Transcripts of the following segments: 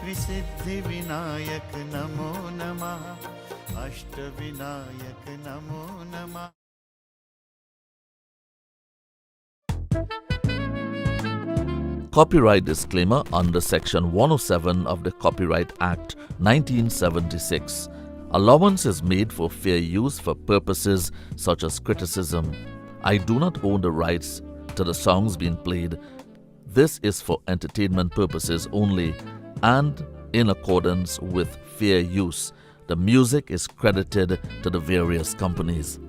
अष्टविसिद्धिविनायक नमो नमः अष्टविनायक नमो नमः। Copyright disclaimer under Section 107 of the Copyright Act 1976. Allowance is made for fair use for purposes such as criticism. I do not own the rights to the songs being played. This is for entertainment purposes only and in accordance with fair use. The music is credited to the various companies.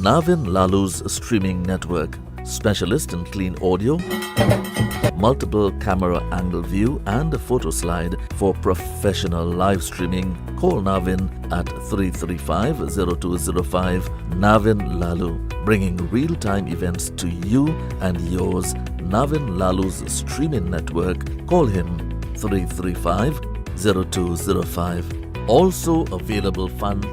Navin Lalu's streaming network, specialist in clean audio, multiple camera angle view and a photo slide for professional live streaming. Call Navin at 335-0205. Navin Lalu, bringing real-time events to you and yours. Navin Lalu's streaming network. Call him 335-0205. Also available fund.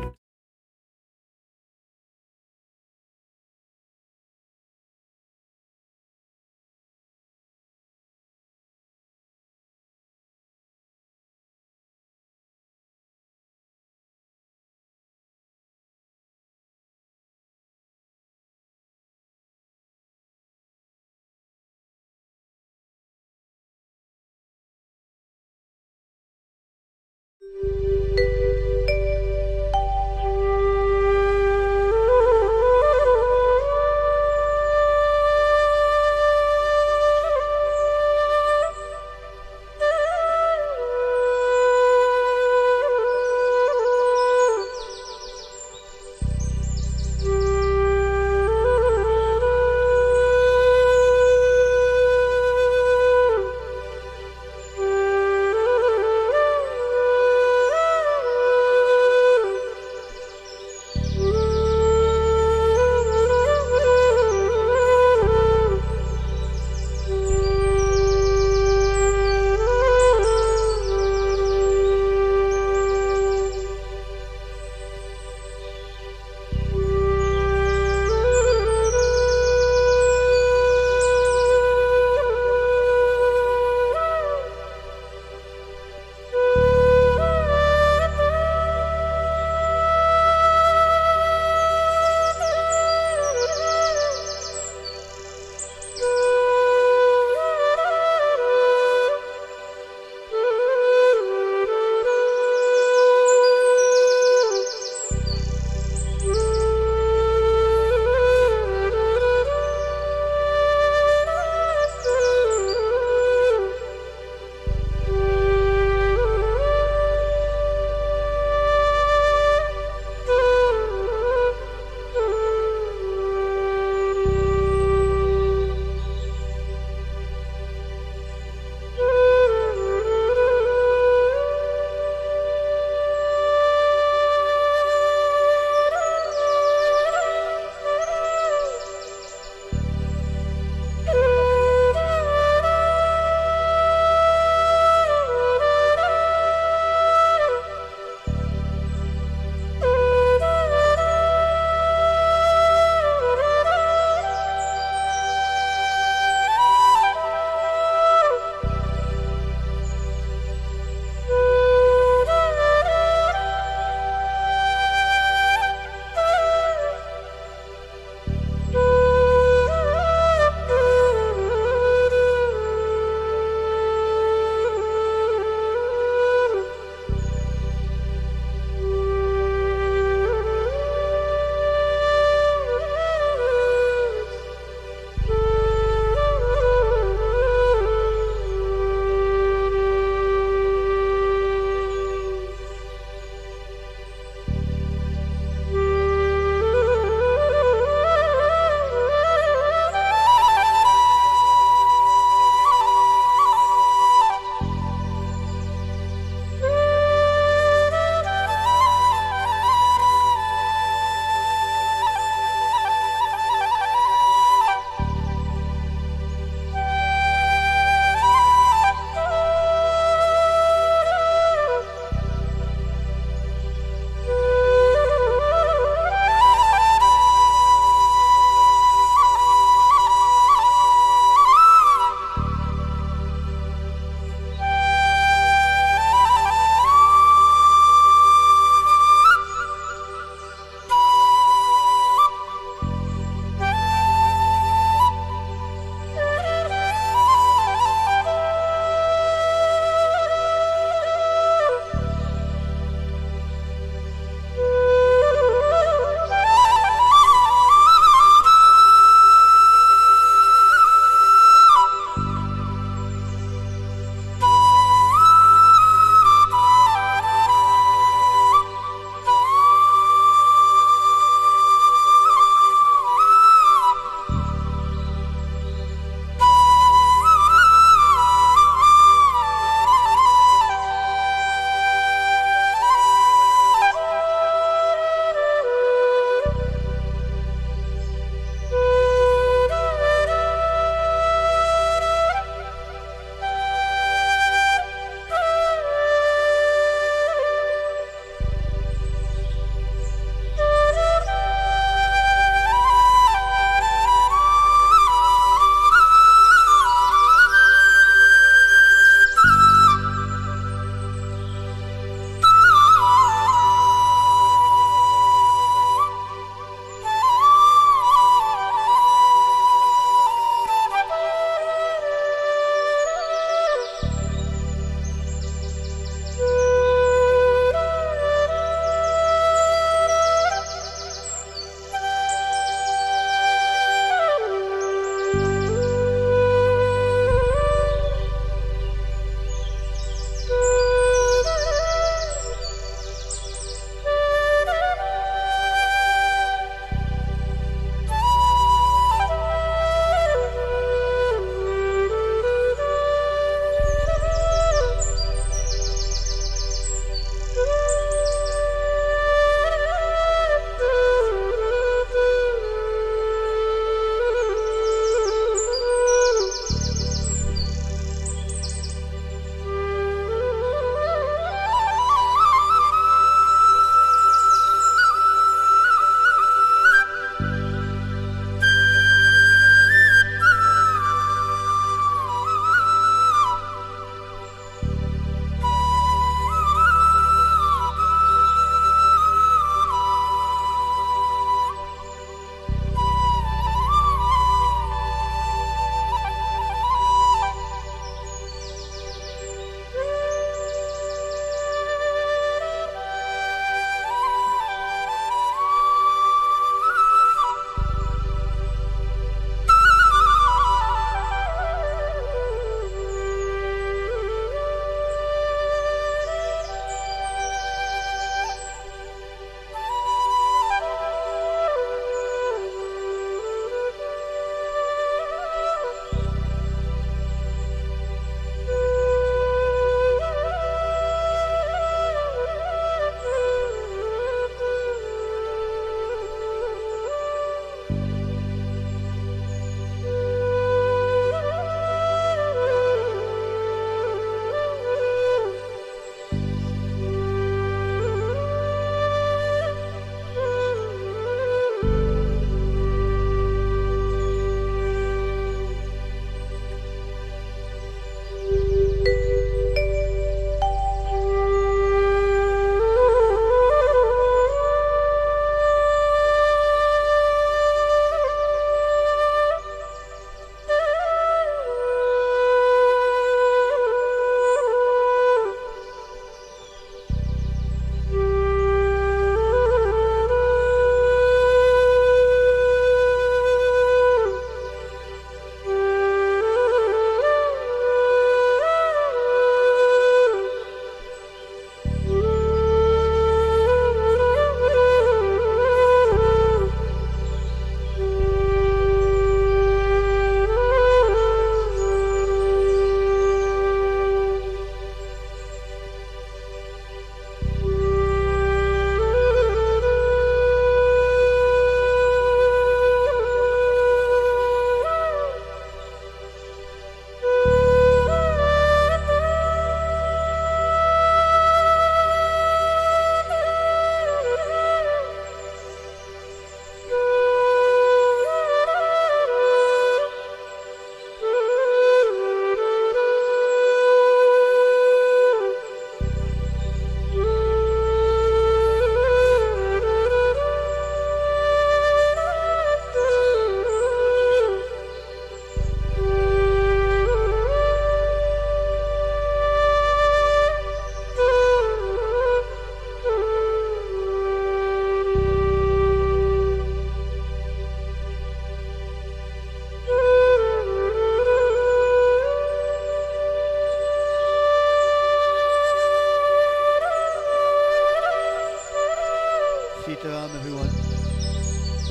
Sitaram, everyone.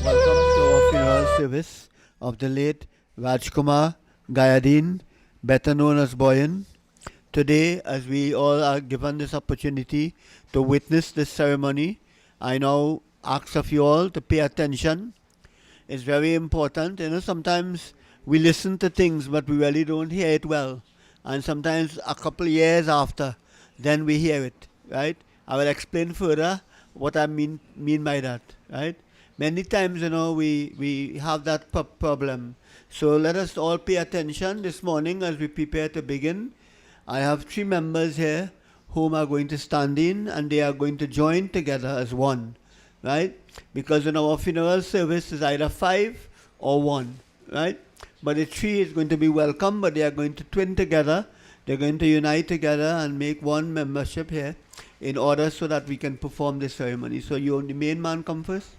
Welcome to our funeral service of the late Rajhkumar Gayadeen, better known as Boyan. Today, as we all are given this opportunity to witness this ceremony, I now ask of you all to pay attention. It's very important. Sometimes we listen to things, but we really don't hear it well. And sometimes a couple years after, then we hear it, right? I will explain further what I mean by that, right? Many times, we have that problem. So let us all pay attention this morning as we prepare to begin. I have 3 members here whom are going to stand in, and they are going to join together as one, right? Because in our funeral service is either 5 or 1, right? But the 3 is going to be welcome, but they are going to twin together. They're going to unite together and make one membership here in order so that we can perform this ceremony. So you, the main man, come first.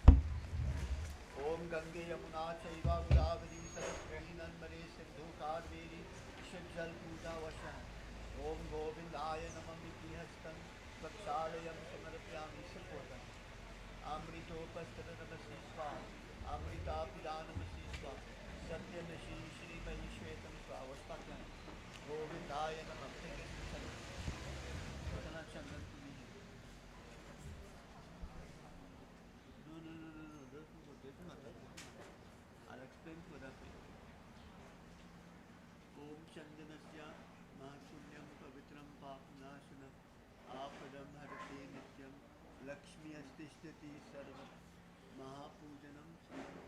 Om Gange Yamuna Chaiva Godavari Saraswati Narmade Sindhu Kaveri Shivjal Puja Vashan. Om Govindaya Namamiti Hastam Vakshalayam Samarapyami Sapotam. Amrito Pastadamasi Sva Amrita Pidanamasi Sva Satyamashi Shri Mahishwetam Sva Vaspakyan. Govindaya Namamiti Hastam. Chandran to me. I'll explain further for you. Om Chandanasya Mahapunyam Pavitram Papanasana Apadam Harate Nityam Lakshmi Astishtati Sarva Mahapujanam Sarva.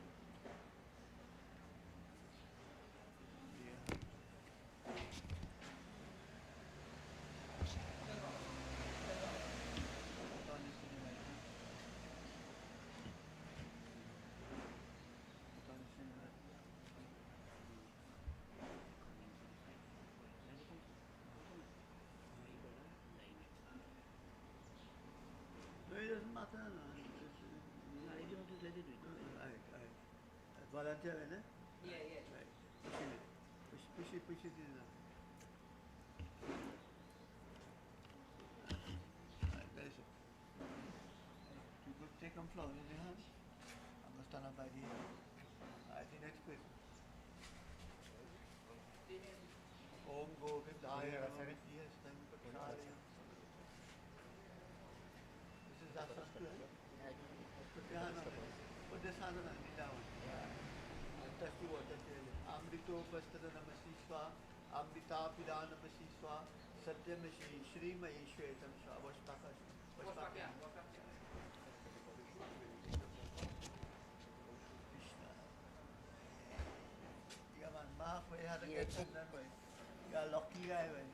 It doesn't matter. Volunteer, isn't it? Yeah. Right. Push it in. Right, there is it. You could take some flowers in your hand. I'm going to stand up by the the next person. Om Govindaya Namamiti Hastam Vakshalayam. This is that Sanskrit. Put your hand on it. Put this hand on it, that one. Touch the water. Amrito Pastara Namasi Swa, Amrita Pida Namasi Swa, Satyamashi Shri Mahishwetam Swa. Vaspakyan. Krishna. Yeah, man, Mark, we had to get some that way. You're a lucky guy, man.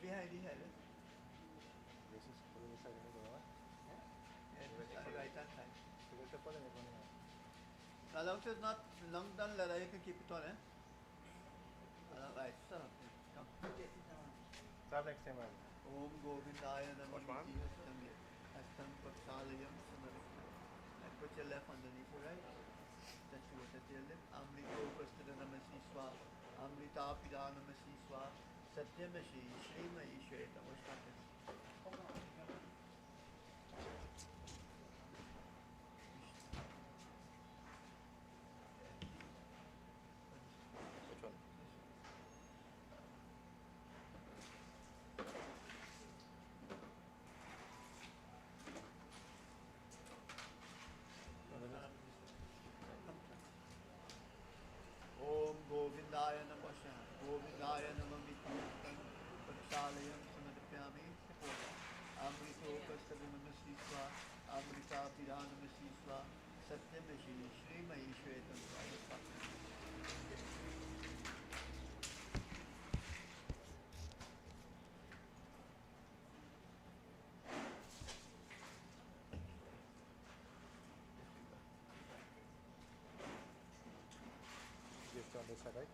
Behind the head. This is for the side of the door. Yeah, this is right hand side. Now, long as it's not long done leather, you can keep it on, eh? Right, start. Come. Start next time. Om Govindaya Namamiti Hastam Vakshalayam Samarapyami. And put your left underneath your right. Touch your left. Amrito Pastara Namasi Swa. Amrita Pida Namasi Swa. Satyamashi Shri Mahishwetam Vaspakyan. Which one? Om Govindaya Namasha. Govindaya Namamiti Vakshalayam Samarapyami. Amrito Pastara Namasi Swa. Amrita Pida Namasi Swa. Satyamashi Shri Mahishwetam Vaspakyan. Just on this side, right?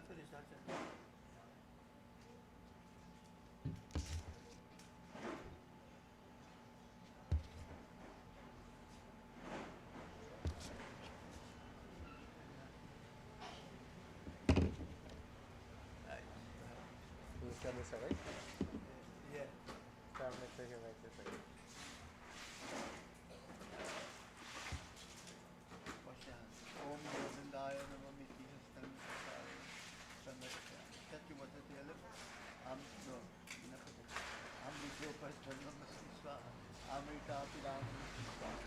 Finish You stand this side, right? Yeah. Stand next to him like this, right? Wash your hands. Om Govindaya Navamiti Hastam Sandaksha. Touch your water to your lips. No, enough of it. Amrito Pasthanam Swaha. Amrita Piram Swaha.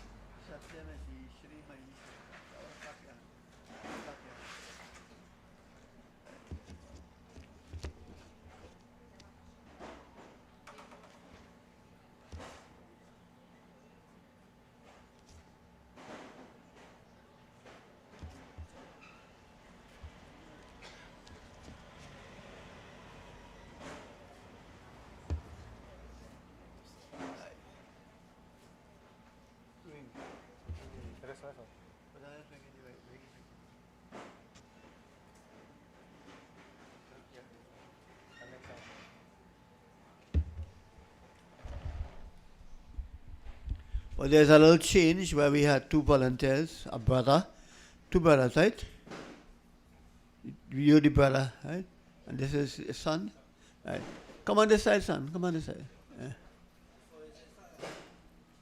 Satyamati Shri Mahi. Clap your hands. Clap your hands. Swing. Rest, rest. Banana swing anyway. And next time. Well, there's a little change where we had two volunteers, a brother, two brothers, right? You're the brother, right? And this is his son, right? Come on this side, son. Come on this side.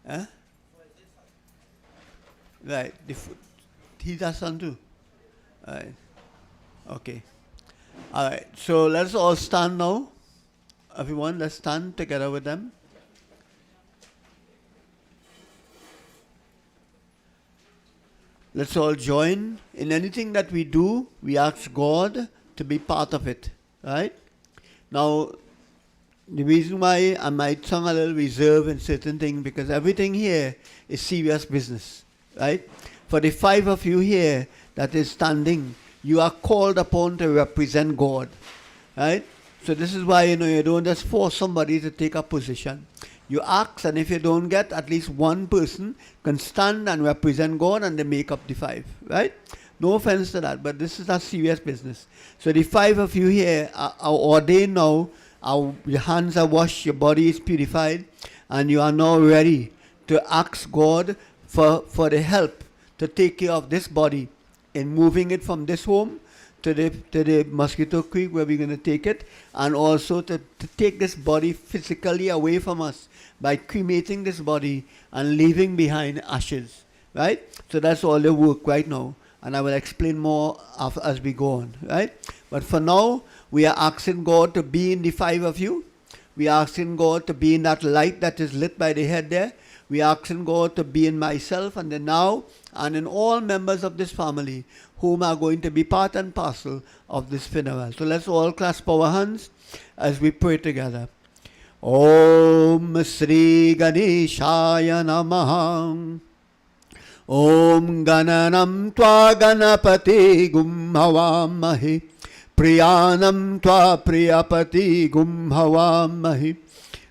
Huh? Right. He's our son too. Right. Okay. All right. So let's all stand now. Everyone, let's stand together with them. Let's all join. In anything that we do, we ask God to be part of it. Right? Now, the reason why I might sound a little reserved in certain things, because everything here is serious business. Right? For the five of you here that is standing, you are called upon to represent God. Right? So this is why, you don't just force somebody to take a position. You ask, and if you don't get, at least one person can stand and represent God, and they make up the five. Right? No offense to that, but this is a serious business. So the five of you here are ordained now. Your hands are washed, your body is purified, and you are now ready to ask God for the help to take care of this body in moving it from this home to the Mosquito Creek where we're going to take it, and also to take this body physically away from us by cremating this body and leaving behind ashes. Right? So that's all the work right now, and I will explain more as we go on. Right? But for now, we are asking God to be in the five of you. We are asking God to be in that light that is lit by the head there. We are asking God to be in myself and then now and in all members of this family whom are going to be part and parcel of this funeral. So let's all clasp our hands as we pray together. Om Sri Ganeshaya Namaha. Om Gananam Tva Ganapati Gum Havamahi. Priyanam Tva Priyapati Gum Havamahi.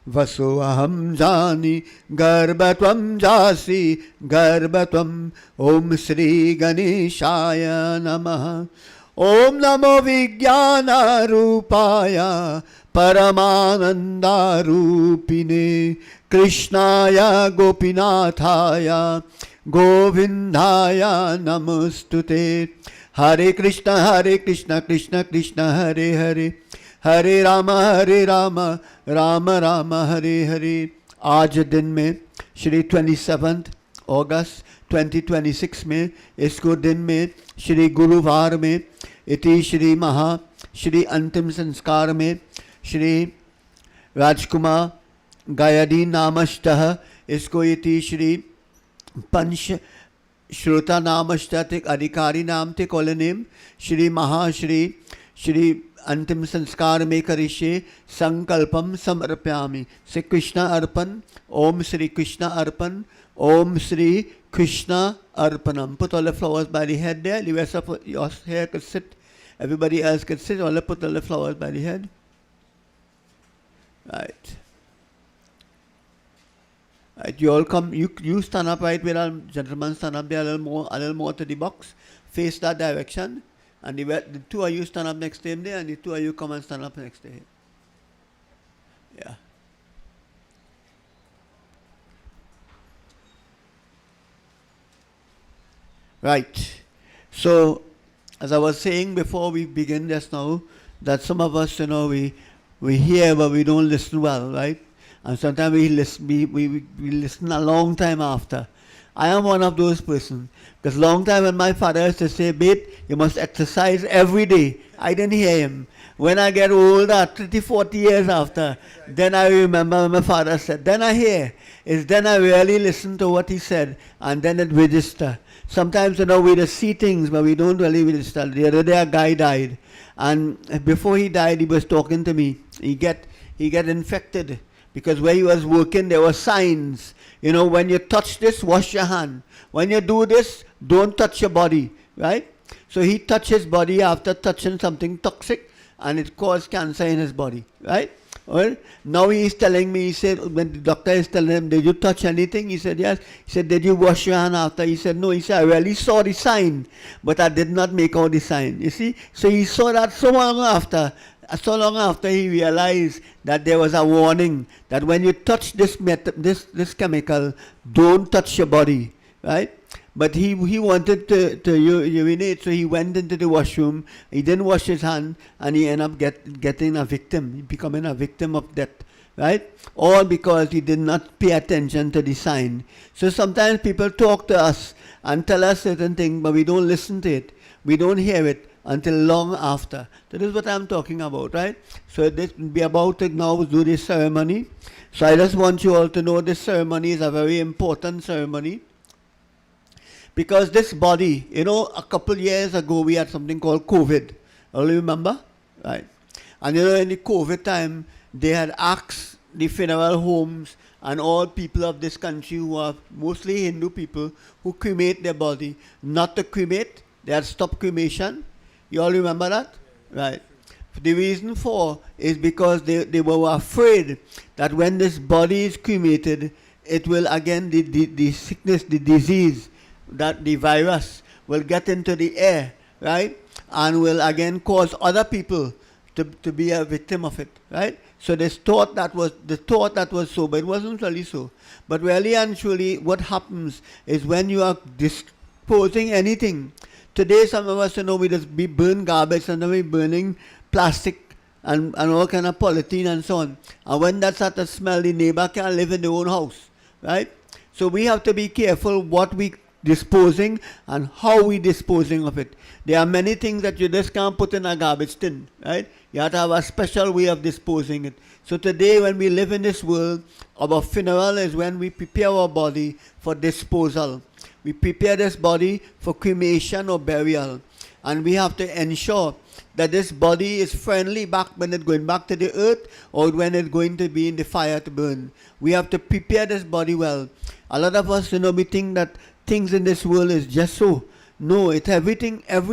Vasoaham jani garbhatvam jasi garbhatvam. Om Sri Ganeshaya Namaha. Om Namo Vijnana Rupaya Paramananda Rupine Krishnaya Gopinathaya Govindaya Namostute. Hare Krishna Krishna Krishna Hare Hare Hare Rama Rama Rama Hare Hare. आज दिन में श्री 27 अगस्त 2026 में इसको दिन में श्री गुरुवार में इति श्री श्री अंतिम संस्कार में श्री राजकुमार गायदीन नामस्तः इसको इति श्री पंच श्रोता नामस्तः अधिकारी नाम थे कॉलनेम श्री श्री अंतिम संस्कार में करिष्ये संकल्पम समर्पयामि. से कृष्ण अर्पण. ओम श्री कृष्ण अर्पण. ओम Shri Krishna अर्पणम. Put all the flowers by the head there. The rest of your hair could sit. Everybody else could sit. All put all the flowers by the head. Right. Right. You all come. You stand up right where our gentlemen stand up there. A little more to the box. Face that direction. And the two of you stand up next to him there, and the two of you come and stand up next to him. Yeah. Right. So, as I was saying before we begin just now, that some of us, we hear but we don't listen well, right? And sometimes we listen a long time after. I am one of those persons. Because long time when my father used to say, "Babe, you must exercise every day," I didn't hear him. When I get older, 30, 40 years after, then I remember when my father said, then I hear. Then I really listen to what he said, and then it register. Sometimes, we just see things, but we don't really register. The other day, a guy died, and before he died, he was talking to me. He get infected, because where he was working, there were signs. When you touch this, wash your hand. When you do this, don't touch your body, right? So he touched his body after touching something toxic, and it caused cancer in his body, right? Well, now he is telling me, he said, when the doctor is telling him, "Did you touch anything?" He said, "Yes." He said, "Did you wash your hand after?" He said, "No." He said, "I really saw the sign, but I did not make out the sign." You see? So he saw that so long after he realized that there was a warning that when you touch this chemical, don't touch your body, right? But he wanted to urinate, so he went into the washroom. He didn't wash his hand, and he ended up getting a victim, becoming a victim of death, right? All because he did not pay attention to the sign. So sometimes people talk to us and tell us certain things, but we don't listen to it. We don't hear it until long after. So this is what I'm talking about, right? So this will be about to now do this ceremony. So I just want you all to know this ceremony is a very important ceremony. Because this body, a couple years ago we had something called COVID. All you remember? Right. And in the COVID time, they had asked the funeral homes and all people of this country who are mostly Hindu people who cremate their body, not to cremate. They had stopped cremation. You all remember that? Right. The reason for is because they were afraid that when this body is cremated, it will again, the sickness, the disease, that the virus will get into the air, right? And will again cause other people to be a victim of it, right? So they thought that was so, but it wasn't really so. But really and truly, what happens is when you are disposing anything. Today, some of us, we burn garbage, and then we burning plastic and all kind of polythene and so on. And when that starts to smell, the neighbor can't live in their own house, right? So we have to be careful what we disposing and how we disposing of it. There are many things that you just can't put in a garbage tin, right? You have to have a special way of disposing it. So today when we live in this world, our funeral is when we prepare our body for disposal. We prepare this body for cremation or burial. And we have to ensure that this body is friendly back when it's going back to the earth or when it's going to be in the fire to burn. We have to prepare this body well. A lot of us, we think that things in this world is just so. No, it's everything have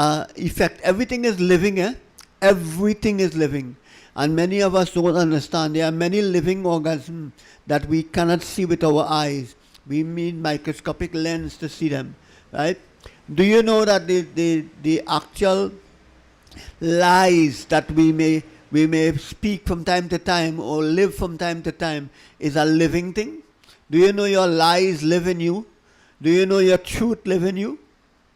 effect. Everything is living, Everything is living. And many of us don't understand. There are many living organisms that we cannot see with our eyes. We need microscopic lens to see them, right? Do you know that the actual lies that we may speak from time to time or live from time to time is a living thing? Do you know your lies live in you? Do you know your truth live in you?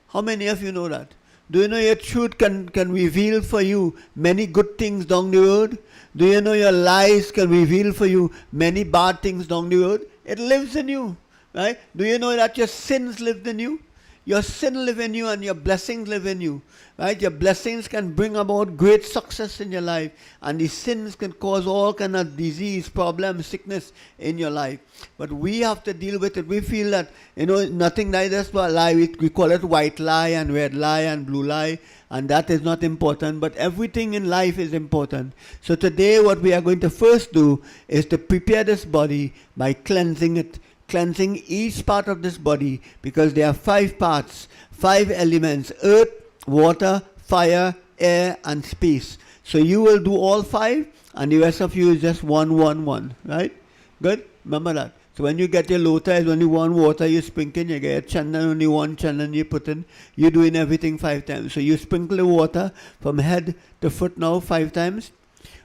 How many of you know that? Do you know your truth can reveal for you many good things down the road? Do you know your lies can reveal for you many bad things down the road? It lives in you, right? Do you know that your sins live in you? Your sin live in you and your blessings live in you, right? Your blessings can bring about great success in your life, and the sins can cause all kind of disease, problems, sickness in your life. But we have to deal with it. We feel that, nothing like this but a lie. We call it white lie and red lie and blue lie, and that is not important, but everything in life is important. So today what we are going to first do is to prepare this body by cleansing it. Cleansing each part of this body, because there are 5 parts, 5 elements: earth, water, fire, air, and space. So you will do all 5, and the rest of you is just 1, 1, 1, right? Good? Remember that. So when you get your lota, it's only one water you sprinkle, you get chandan, only one chandan you put in. You're doing everything 5 times. So you sprinkle the water from head to foot now 5 times.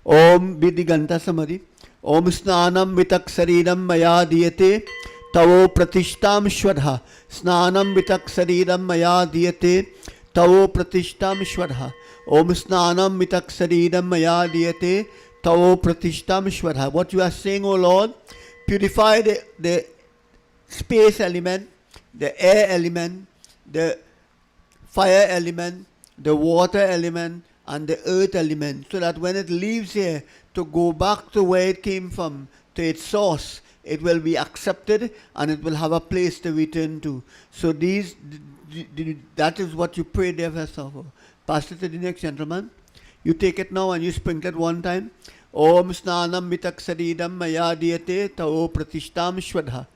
Om Vidiganta Samadhi. Om Snanam Vitak Saridam Maya Diyate Tavo Pratishtam Shwadha. Snanam Vitak Saridam Maya Diyate Tavo Pratishtam Shwadha. Om Snanam Vitak Saridam Maya Diyate Tavo Pratishtam Shwadha. What you are saying, O Lord, purify the space element, the air element, the fire element, the water element, and the earth element, so that when it leaves here to go back to where it came from, to its source, it will be accepted and it will have a place to return to. So that is what you pray there for yourself. Pass it to the next gentleman. You take it now and you sprinkle it 1 time. Om Snanam Vitak Saridam Maya Diyate Tavo Pratishtam Shwadha.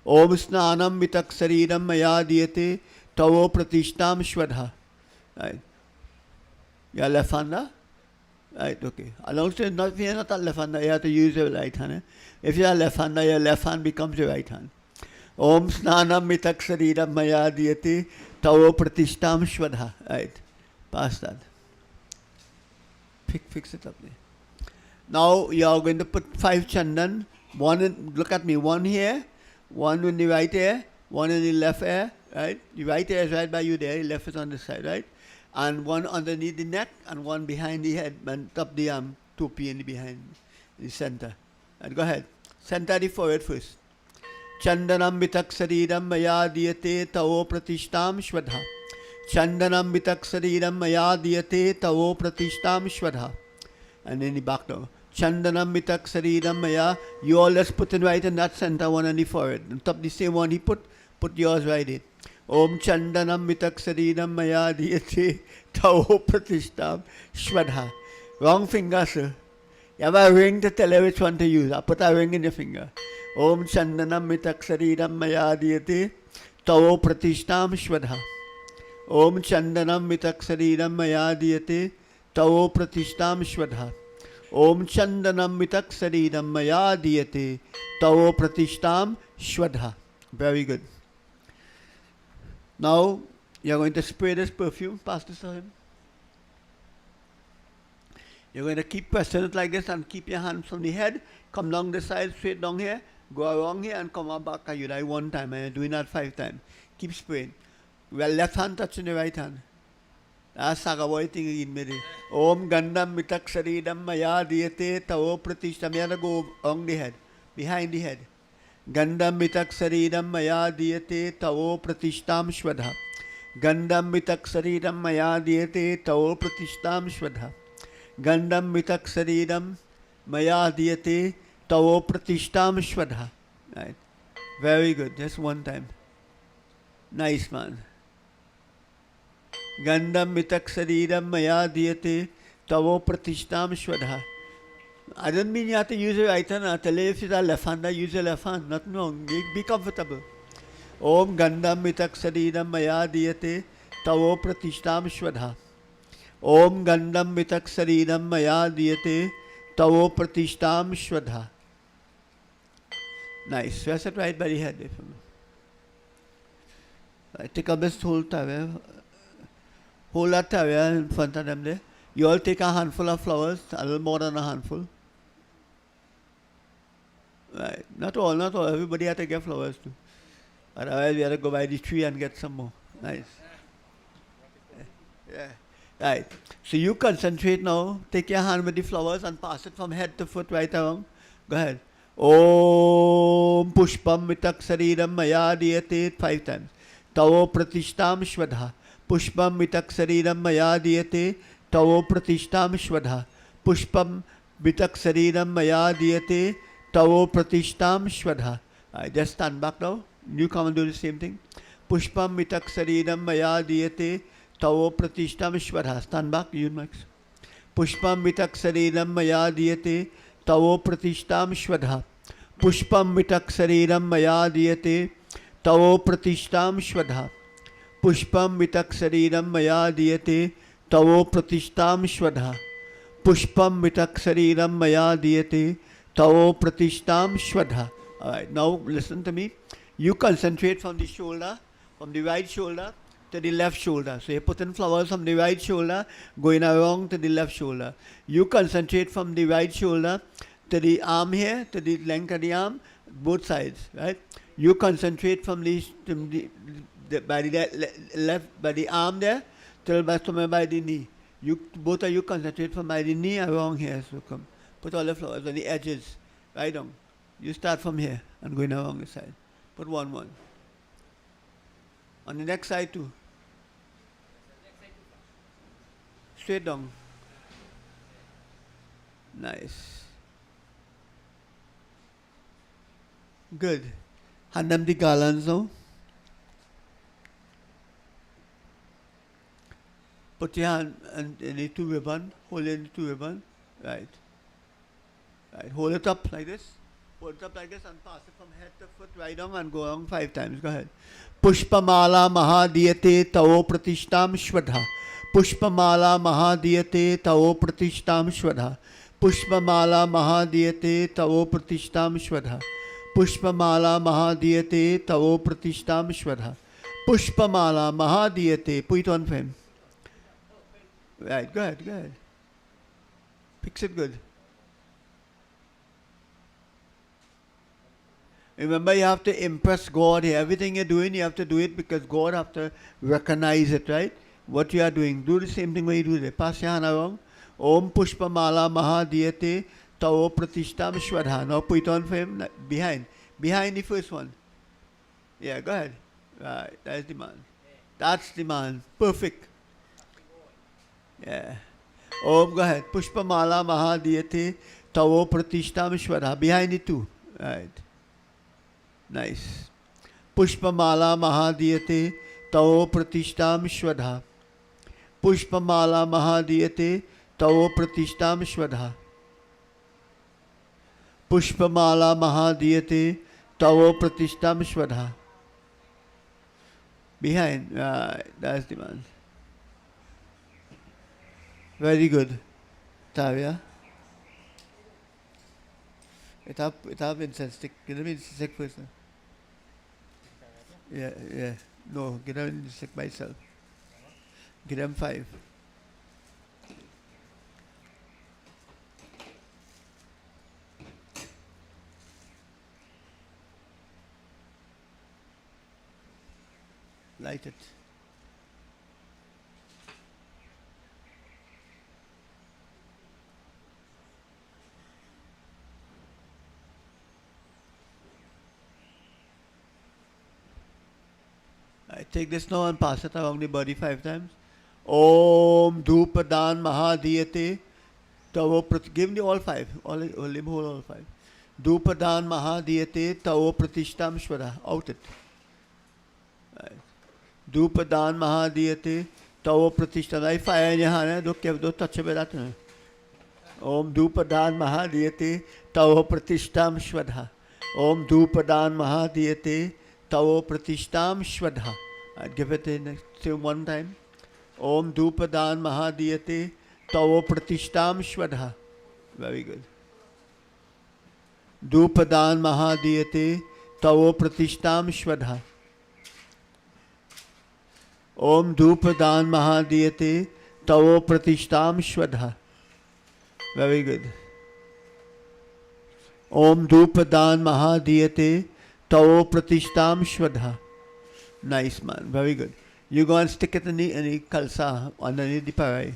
Om Snanam Vitak Saridam Maya Diyate Tavo Pratishtam Shwadha. Right. Your left hander? Right, okay. As long as if you're not a left hander, you have to use your right hand. If you're a left hander, your left hand becomes your right hand. Om Snanam Vitak Saridam Maya Diyate Tavo Pratishtam Shwadha. Right. Pass that. Fix it up there. Now you are going to put 5 chandan. Look at me, 1 here, 1 in the right ear, 1 in the left ear, right? The right ear is right by you there, the left is on the side, right? And 1 underneath the neck and 1 behind the head and top the arm, 2 in the behind the center. And go ahead. Center the forehead first. Chandanam Vitak Saridam Maya Diyate Tavo Pratishtam Shwadha. Chandanam Vitak Saridam Maya Diyate Tavo Pratishtam Shwadha. And then the back now. Chandanam Vitak Saridam Maya. You all let's put it right in that center one on the forehead. On top the same one he put yours right in. Om Chandanam Vitak Saridam Maya Diyate Tavo Pratishtam Shwadha. Wrong finger, sir. You have a ring to tell you which one to use. I put a ring in your finger. Om Chandanam Vitak Saridam Maya Diyate Tavo Pratishtam Shwadha. Om Chandanam Vitak Saridam Maya Diyate Tavo Pratishtam Shwadha. Om Chandanam Vitak Saridam Maya Diyate Tavo Pratishtam Shwadha. Very good. Now you are going to spray this perfume. Pass this to him. You're going to keep pressing it like this and keep your hands from the head. Come down the side, straight down here. Go around here and come back at you like 1 time. And you're doing that 5 times. Keep spraying. Well, left hand touching the right hand. That's Sagaboy thing in me. Om Gandam Vitak Saridam Maya Diyate Tavo Pratishtam. You have to go on the head, behind the head. Gandam Vitak Saridam Maya Diyate Tavo Pratishtam Shwadha. Gandam Vitak Saridam Maya Diyate Tavo Pratishtam Shwadha. Gandam Vitak Saridam Maya Diyate Tavo Pratishtam Shwadha. Right. Very good. Just 1 time. Nice, man. Gandam Vitak Saridam Maya Diyate Tavo Pratishtam Shwadha. I don't mean you have to use your right hand. I tell you if you're a left hander, use your left hand. Nothing wrong. Be comfortable. Om Gandam Vitak Saridam Maya Diyate Tavo Pratishtam Shwadha. Om Gandam Vitak Saridam Maya Diyate Tavo Pratishtam Shwadha. Nice. Rest it right by the head. I take up this whole towel. Hold that towel in front of them there. You all take a handful of flowers, a little more than a handful. Right. Not all. Everybody has to get flowers too. Otherwise we have to go by the tree and get some more. Nice. Yeah. Right. So you concentrate now. Take your hand with the flowers and pass it from head to foot right around. Go ahead. Om Pushpam Vitak Saridam Maya Diyate 5 times. Tavo Pratishtam Shwadha. Pushpam Vitak Saridam Maya Diyate Tavo Pratishtam Shwadha. Pushpam Vitak Saridam Maya Diyate Tavo Pratishtam Shwadha. Just stand back now. You come and do the same thing. Pushpam Vitak Saridam Maya Diyate Tavo Pratishtam Shwadha. Stand back, you next. Pushpam Vitak Saridam Maya Diyate Tavo Pratishtam Shwadha. Pushpam Vitak Saridam Maya Diyate Tavo Pratishtam Shwadha. Pushpam Vitak Saridam Maya Diyate Tavo Pratishtam Shwadha. Pushpam Vitak Saridam Maya Diyate Tavo Pratishtam Shwadha. All right, now listen to me. You concentrate from the shoulder, from the right shoulder to the left shoulder. So you're putting flowers from the right shoulder, going around to the left shoulder. You concentrate from the right shoulder to the arm here, to the length of the arm, both sides, right? You concentrate from by the left, by the arm there, till by the knee. You both of you concentrate from by the knee around here. So come, put all the flowers on the edges, right down. You start from here and going around the side. Put one. On the next side too. Straight down. Nice. Good. Hand them the garlands now. Put your hand in the two ribbon. Hold it in the two ribbon. Right. Right. Hold it up like this. Hold it up like this and pass it from head to foot right down and go around 5 times. Go ahead. Pushpamala mahadiyate tavo pratishtam shwadha. Pushpamala mahadiyate tavo pratishtam shwadha. Pushpamala mahadiyate tavo pratishtam shwadha. Pushpamala mahadiyate tavo pratishtam shwadha. Pushpamala mahadiyate. Put it on for him. Right, go ahead. Fix it good. Remember, you have to impress God here. Everything you're doing, you have to do it because God have to recognize it, right? What you are doing. Do the same thing when you do it. Pass your hand around. Om Pushpamala Mahadiyate Tavo Pratishtam Shwadha. Now put it on for him. Behind the first one. Yeah, go ahead. Right, that's the man. Perfect. Yeah. Om, go ahead. Pushpamala Mahadiyate Tavo Pratishtam Shwadha. Behind it too. Right. Nice. Pushpamala Mahadiyate Tavo Pratishtam Shwadha. Pushpamala Mahadiyate Tavo Pratishtam Shwadha. Pushpamala Mahadiyate Tavo Pratishtam Shwadha. Behind. Right. That's the man. Very good. Tavia. It have incense stick. Get them incense stick first. Yeah. No, get them incense stick by itself. Get them 5. Light it. I take this now and pass it around the body 5 times. Om Dhupadan Mahadiyate Tavo Prat. Give me all 5. All hold all 5. Dhupadan Mahadiyate Tavo Pratishtam Shwara. Out it. Right. Dhupadan Mahadiyate Tavo Pratishtam. I fire in your hand. Don't touch it with that. Om Dhupadan Mahadiyate Tavo Pratishtam Shwadha. Om Dhupadan Mahadiyate Tavo Pratishtam Shwadha. I'd give it in say one time. Om Dhupadan Mahadiyate Tavo Pratishtam Shwadha. Very good. Dhupadan Mahadiyate Tavo Pratishtam Shwadha. Om Dhupadan Mahadiyate Tavo Pratishtam Shwadha. Very good. Om Dhupadan Mahadiyate Tavo Pratishtam Shwadha. Nice, man. Very good. You go and stick it in the kalsa underneath the parai.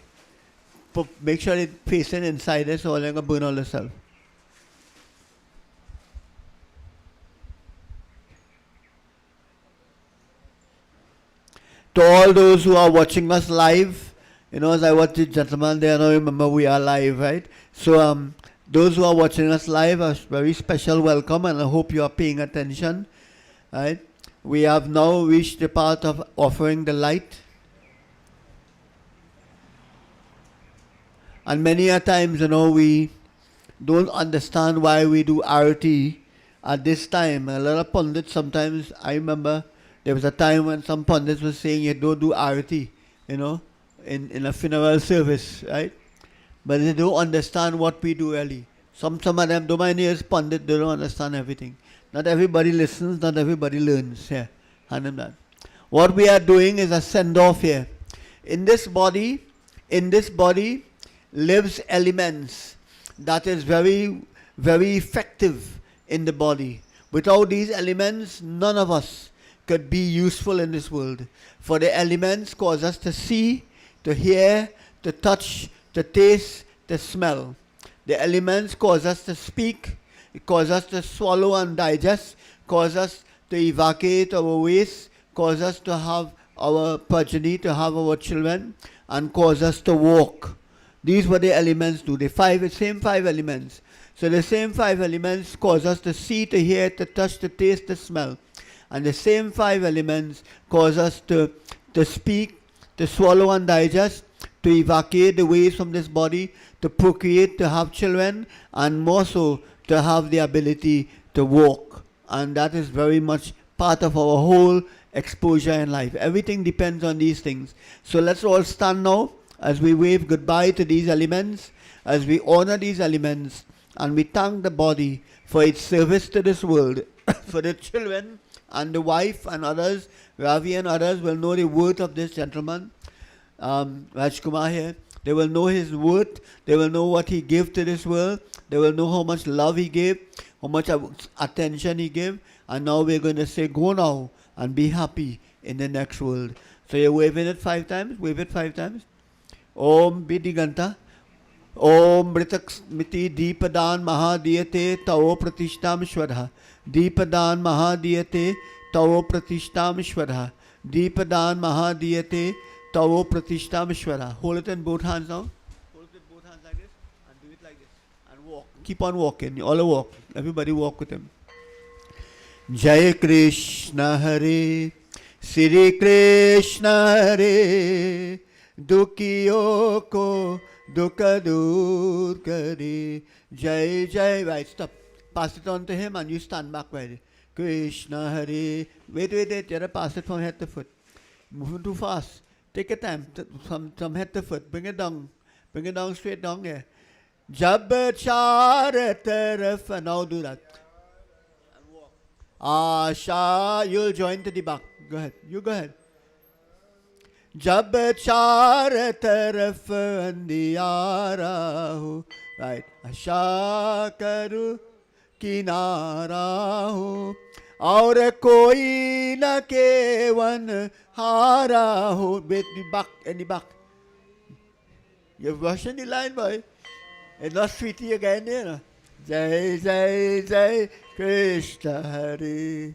Make sure it facing inside it so you're going to burn all the self. To all those who are watching us live, as I watch the gentleman there, now remember we are live, right? So those who are watching us live, a very special welcome, and I hope you are paying attention, right? We have now reached the part of offering the light. And many a times, we don't understand why we do arati at this time. A lot of pundits sometimes, I remember there was a time when some pundits were saying you don't do arati, in a funeral service, right? But they don't understand what we do really. Some of them, though my nearest pundit, they don't understand everything. Not everybody listens, not everybody learns. Here, hand him that. What we are doing is a send-off here. In this body lives elements that is very, very effective in the body. Without these elements, none of us could be useful in this world. For the elements cause us to see, to hear, to touch, to taste, to smell. The elements cause us to speak, it cause us to swallow and digest, cause us to evacuate our waste, cause us to have our progeny, to have our children, and cause us to walk. These were the elements do. The same five elements. So the same five elements cause us to see, to hear, to touch, to taste, to smell. And the same five elements cause us to speak, to swallow and digest, to evacuate the waste from this body, to procreate, to have children, and more so to have the ability to walk. And that is very much part of our whole exposure in life. Everything depends on these things. So let's all stand now as we wave goodbye to these elements, as we honor these elements, and we thank the body for its service to this world, for the children and the wife and others. Ravi and others will know the worth of this gentleman, Rajhkumar here. They will know his worth. They will know what he gave to this world. They will know how much love he gave, how much attention he gave. And now we're going to say, go now and be happy in the next world. So you're waving it 5 times. Wave it 5 times. Om Bidiganta. Om Britak Smiti Deepadan Mahadiyate Tao Pratishtam Shwadha. Deepadan Mahadiyate Tao Pratishtam Shwadha. Deepadan Mahadiyate Tao Pratishtam Shwadha. Hold it in both hands now. Hold it in both hands like this and do it like this. And walk. Keep on walking. You all walk. Everybody walk with him. Jai Krishna Hare Sri Krishna Hare Dukhiyo ko dukha dur kare. Jai Jai. Right, stop. Pass it on to him and you stand back ready. Krishna Hare. Wait. You gotta pass it from head to foot. Moving too fast. Take your time from head to foot. Bring it down. Bring it down straight down here. Jab char taraf. And now do that. And walk. Asha. You'll join to the back. Go ahead. You go ahead. Jab char taraf andiyara ho. Right. Asha karu kinara ho. और कोई न केवन हारा हो. Wait, in the back. You're rushing the line, boy. It's not sweetie again, you know. Jai Jai Jai Krishna Hare.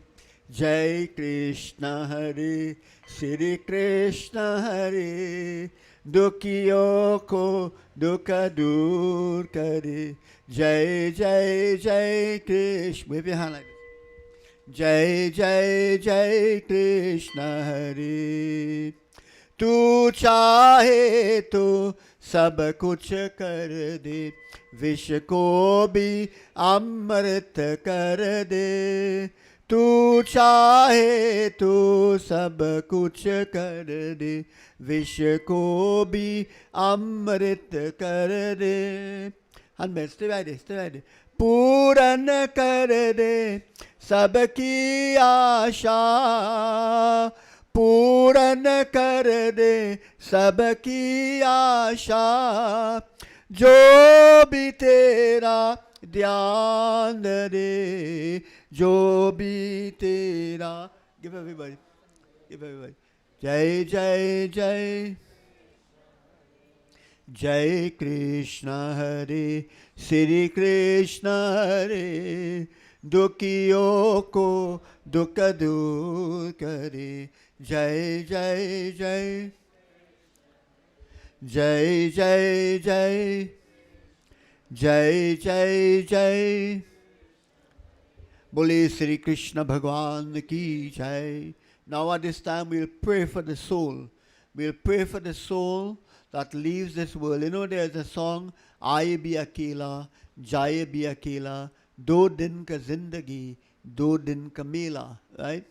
Jai Krishna Hare. Sri Krishna Hare. Dukhiyo ko dukha dur kare. Jai Jai Jai Krishna. Wave your hand like this. Jai Jai Jai Krishna Hare. Tu chahe to sab kuch kar de. Vish ko bhi amrit kar de. Tu chahe to sab kuch kar de. Vish ko bhi amrit kar de. And stay ready. पूरन कर दे सबकी आशा. पूरन कर दे सबकी आशा. जो भी तेरा ध्यान दे. जो भी तेरा. Give everybody. Jai Jai Jai. Jai Krishna Hare Sri Krishna Hare. Dukhiyo ko dukha dur kare. Jai Jai Jai. Jai Jai Jai. Jai Jai Jai. Bole Sri Krishna Bhagwan ki Jai. Now at this time we'll pray for the soul. We'll pray for the soul that leaves this world. You know, there's a song, Aaye bhi akela, jaye bhi akela, do din ka zindagi, do din ka mela, right?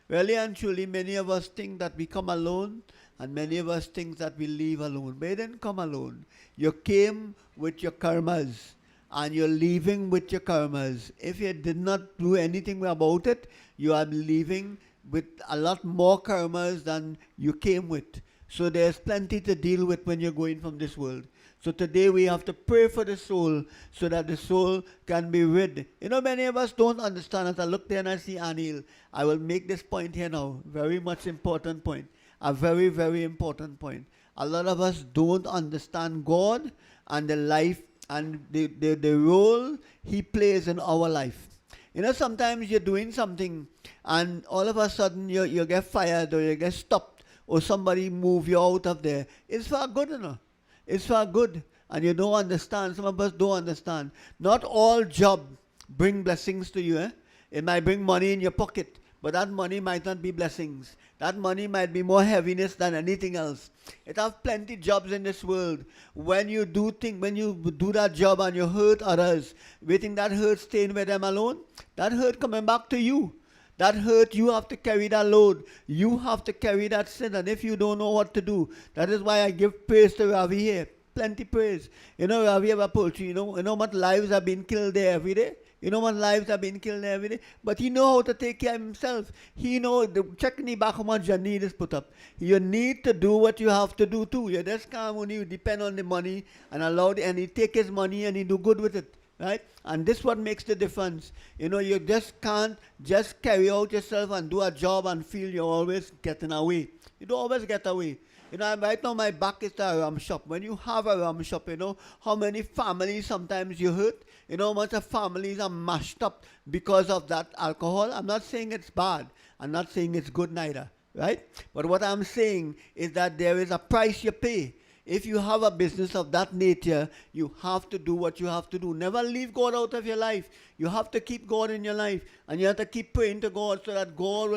Really and truly, many of us think that we come alone, and many of us think that we leave alone. But you didn't come alone. You came with your karmas, and you're leaving with your karmas. If you did not do anything about it, you are leaving with a lot more karmas than you came with. So there's plenty to deal with when you're going from this world. So today we have to pray for the soul so that the soul can be rid. You know, many of us don't understand. As I look there and I see Anil, I will make this point here now. Very much important point. A very, very important point. A lot of us don't understand God and the life and the role He plays in our life. You know, sometimes you're doing something and all of a sudden you get fired or you get stopped or somebody move you out of there. It's for good, you know. It's for good. And you don't understand. Some of us don't understand. Not all job bring blessings to you. It might bring money in your pocket, but that money might not be blessings. That money might be more heaviness than anything else. It has plenty jobs in this world. When you do that job and you hurt others, waiting that hurt staying with them alone, that hurt coming back to you. That hurt, you have to carry that load. You have to carry that sin. And if you don't know what to do, that is why I give praise to Ravi here. Plenty praise. You know, Ravi have a poultry. You know what lives have been killed there every day? You know what lives have been killed there every day? But he know how to take care of himself. He know, check in the back how much your need is put up. You need to do what you have to do too. You just can't only depend on the money and and he take his money and he do good with it. Right? And this what makes the difference. You know, you just can't just carry out yourself and do a job and feel you're always getting away. You don't always get away. You know, right now my back is to a rum shop. When you have a rum shop, you know, how many families sometimes you hurt? You know, how much of families are mashed up because of that alcohol? I'm not saying it's bad. I'm not saying it's good neither. Right? But what I'm saying is that there is a price you pay. If you have a business of that nature, you have to do what you have to do. Never leave God out of your life. You have to keep God in your life. And you have to keep praying to God so that God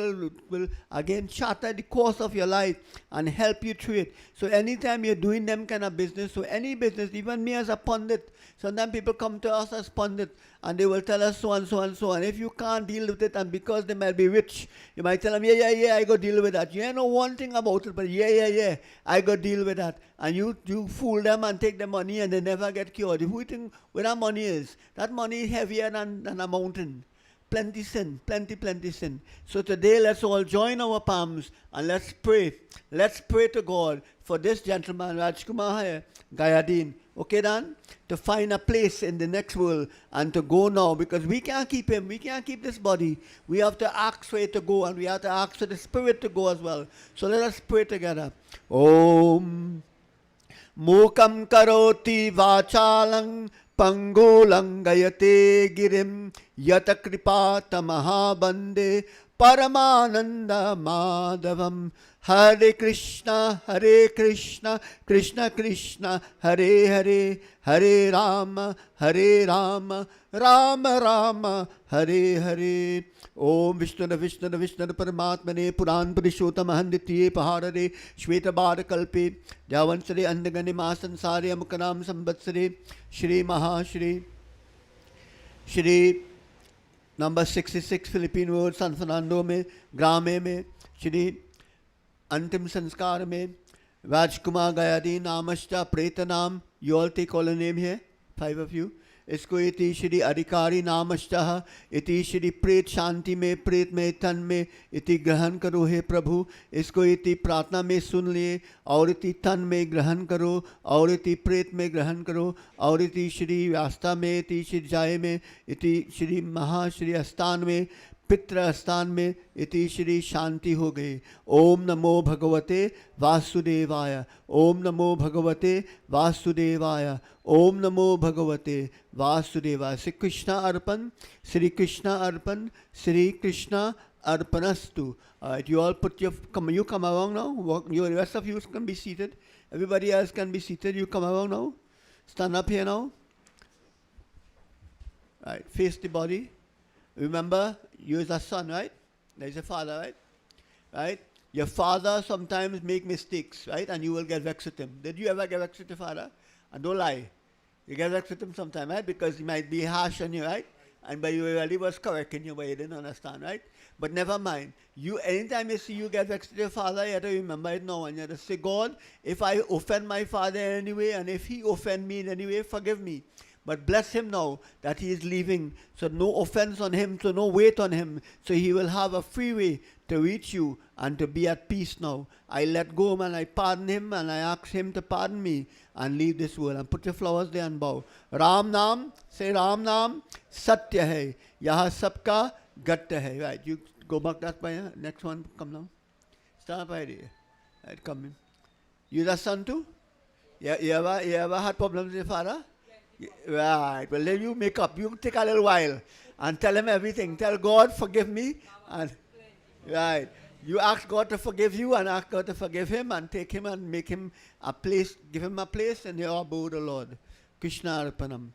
will again charter the course of your life and help you through it. So anytime you're doing them kind of business, so any business, even me as a pundit, sometimes people come to us as pundit and they will tell us so and so and so. And if you can't deal with it, and because they might be rich, you might tell them, yeah, I go deal with that. You know one thing about it, but yeah, I go deal with that. And you fool them and take the money and they never get cured. Who think where that money is? That money is heavier than a mountain. Plenty sin, plenty sin. So today let's all join our palms and let's pray. Let's pray to God for this gentleman, Rajhkumar Gayadeen. Okay, Dan? To find a place in the next world and to go now, because we can't keep him. We can't keep this body. We have to ask for it to go, and we have to ask for the spirit to go as well. So let us pray together. Om Mukam karoti vachalang pangulang gayate girim yata kripata mahabande paramananda madhavam. Hare Krishna, Krishna Krishna, Hare Hare, Hare Rama, Rama Rama, Hare Hare. Om Vishnu Paramatmane Puran Purishottam Handitye Paharare Shweta Bharakalpe Javansare Andagane Masansare Amukanam Sambatsare Shri Mahashri Shri number 66 Philippine Road San Fernando में ग्रामे में श्री अंतिम संस्कार में राजकुमार गयादीन नामश्च प्रेत नाम. You all take all the name here, 5 of you. इसको इति श्री अधिकारी नामश्च इति श्री प्रेत शांति में प्रेत में तन में इति ग्रहण करो हे प्रभु. इसको इति प्रार्थना में सुन लिए और इति तन में ग्रहण करो और इति प्रेत में ग्रहण करो और इति श्री आस्था में इति श्री जाय में इति श्री महाश्री स्थान में पितृ स्थान में इति श्री शांति हो गई. ओम नमो भगवते वासुदेवाय. ओम नमो भगवते वासुदेवाय. ओम नमो भगवते वासुदेवाय. श्री कृष्ण अर्पण, श्री कृष्ण अर्पण, Shri Krishna arpanastu. You all put your you come around now. The rest of you can be seated. Everybody else can be seated. You come around now. Stand up here now. Right, face the body. Remember, you is a son, right? There is a father, right? Right? Your father sometimes make mistakes, right? And you will get vexed with him. Did you ever get vexed with your father? And don't lie. You get vexed with him sometime, right? Because he might be harsh on you, right? And but you really was correcting you, but you didn't understand, right? But never mind. You anytime you see you get vexed with your father, you have to remember it now. And you have to say, God, if I offend my father in any way, and if he offend me in any way, forgive me. But bless him now that he is leaving, so no offense on him, so no weight on him, so he will have a free way to reach you and to be at peace now. I let go and I pardon him and I ask him to pardon me and leave this world. And put your flowers there and bow. Ram Nam, say Ram Nam, Satya hai. Yaha sabka Gatya hai. Right, you go back that way. Next one, come now. Start by there. Right, come in. You the son too? Yeah, you ever had problems with your father? Right. Well, then you make up. You take a little while and tell him everything. Tell God, forgive me. And right. You ask God to forgive you and ask God to forgive him and take him and make him a place, give him a place in your abode, O Lord. Krishna Arpanam.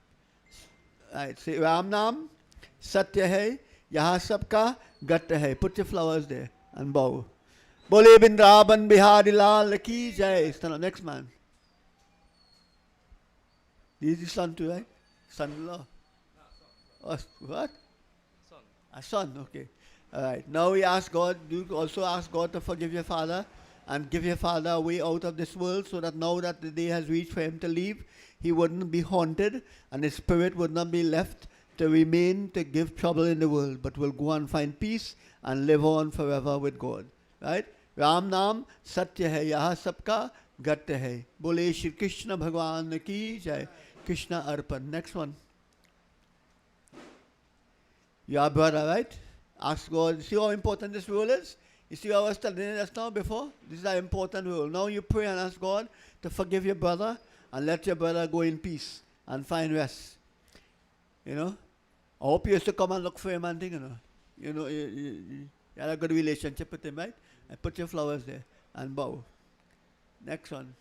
Right. Say Ram Nam, Satya hai, Yaha sabka Gatya hai. Put your flowers there and bow. Bole Bindraban Bihari Lal ki jai. Next man. This is the son too, right? Son-in-law. Oh, what? Son. A son, okay. Alright. Now we ask God, you also ask God to forgive your father and give your father a way out of this world so that now that the day has reached for him to leave, he wouldn't be haunted and his spirit would not be left to remain to give trouble in the world, but will go and find peace and live on forever with God. Right? Ram Nam Satya hai, yaha sabka Gatya hai. Bole Shri Krishna Bhagwan ki jai. Krishna Arpan. Next one. Your brother, right? Ask God. See how important this rule is? You see how I was telling you just now before? This is an important rule. Now you pray and ask God to forgive your brother and let your brother go in peace and find rest. You know? I hope you used to come and look for him and thing, you know. You had a good relationship with him, right? And put your flowers there and bow. Next one.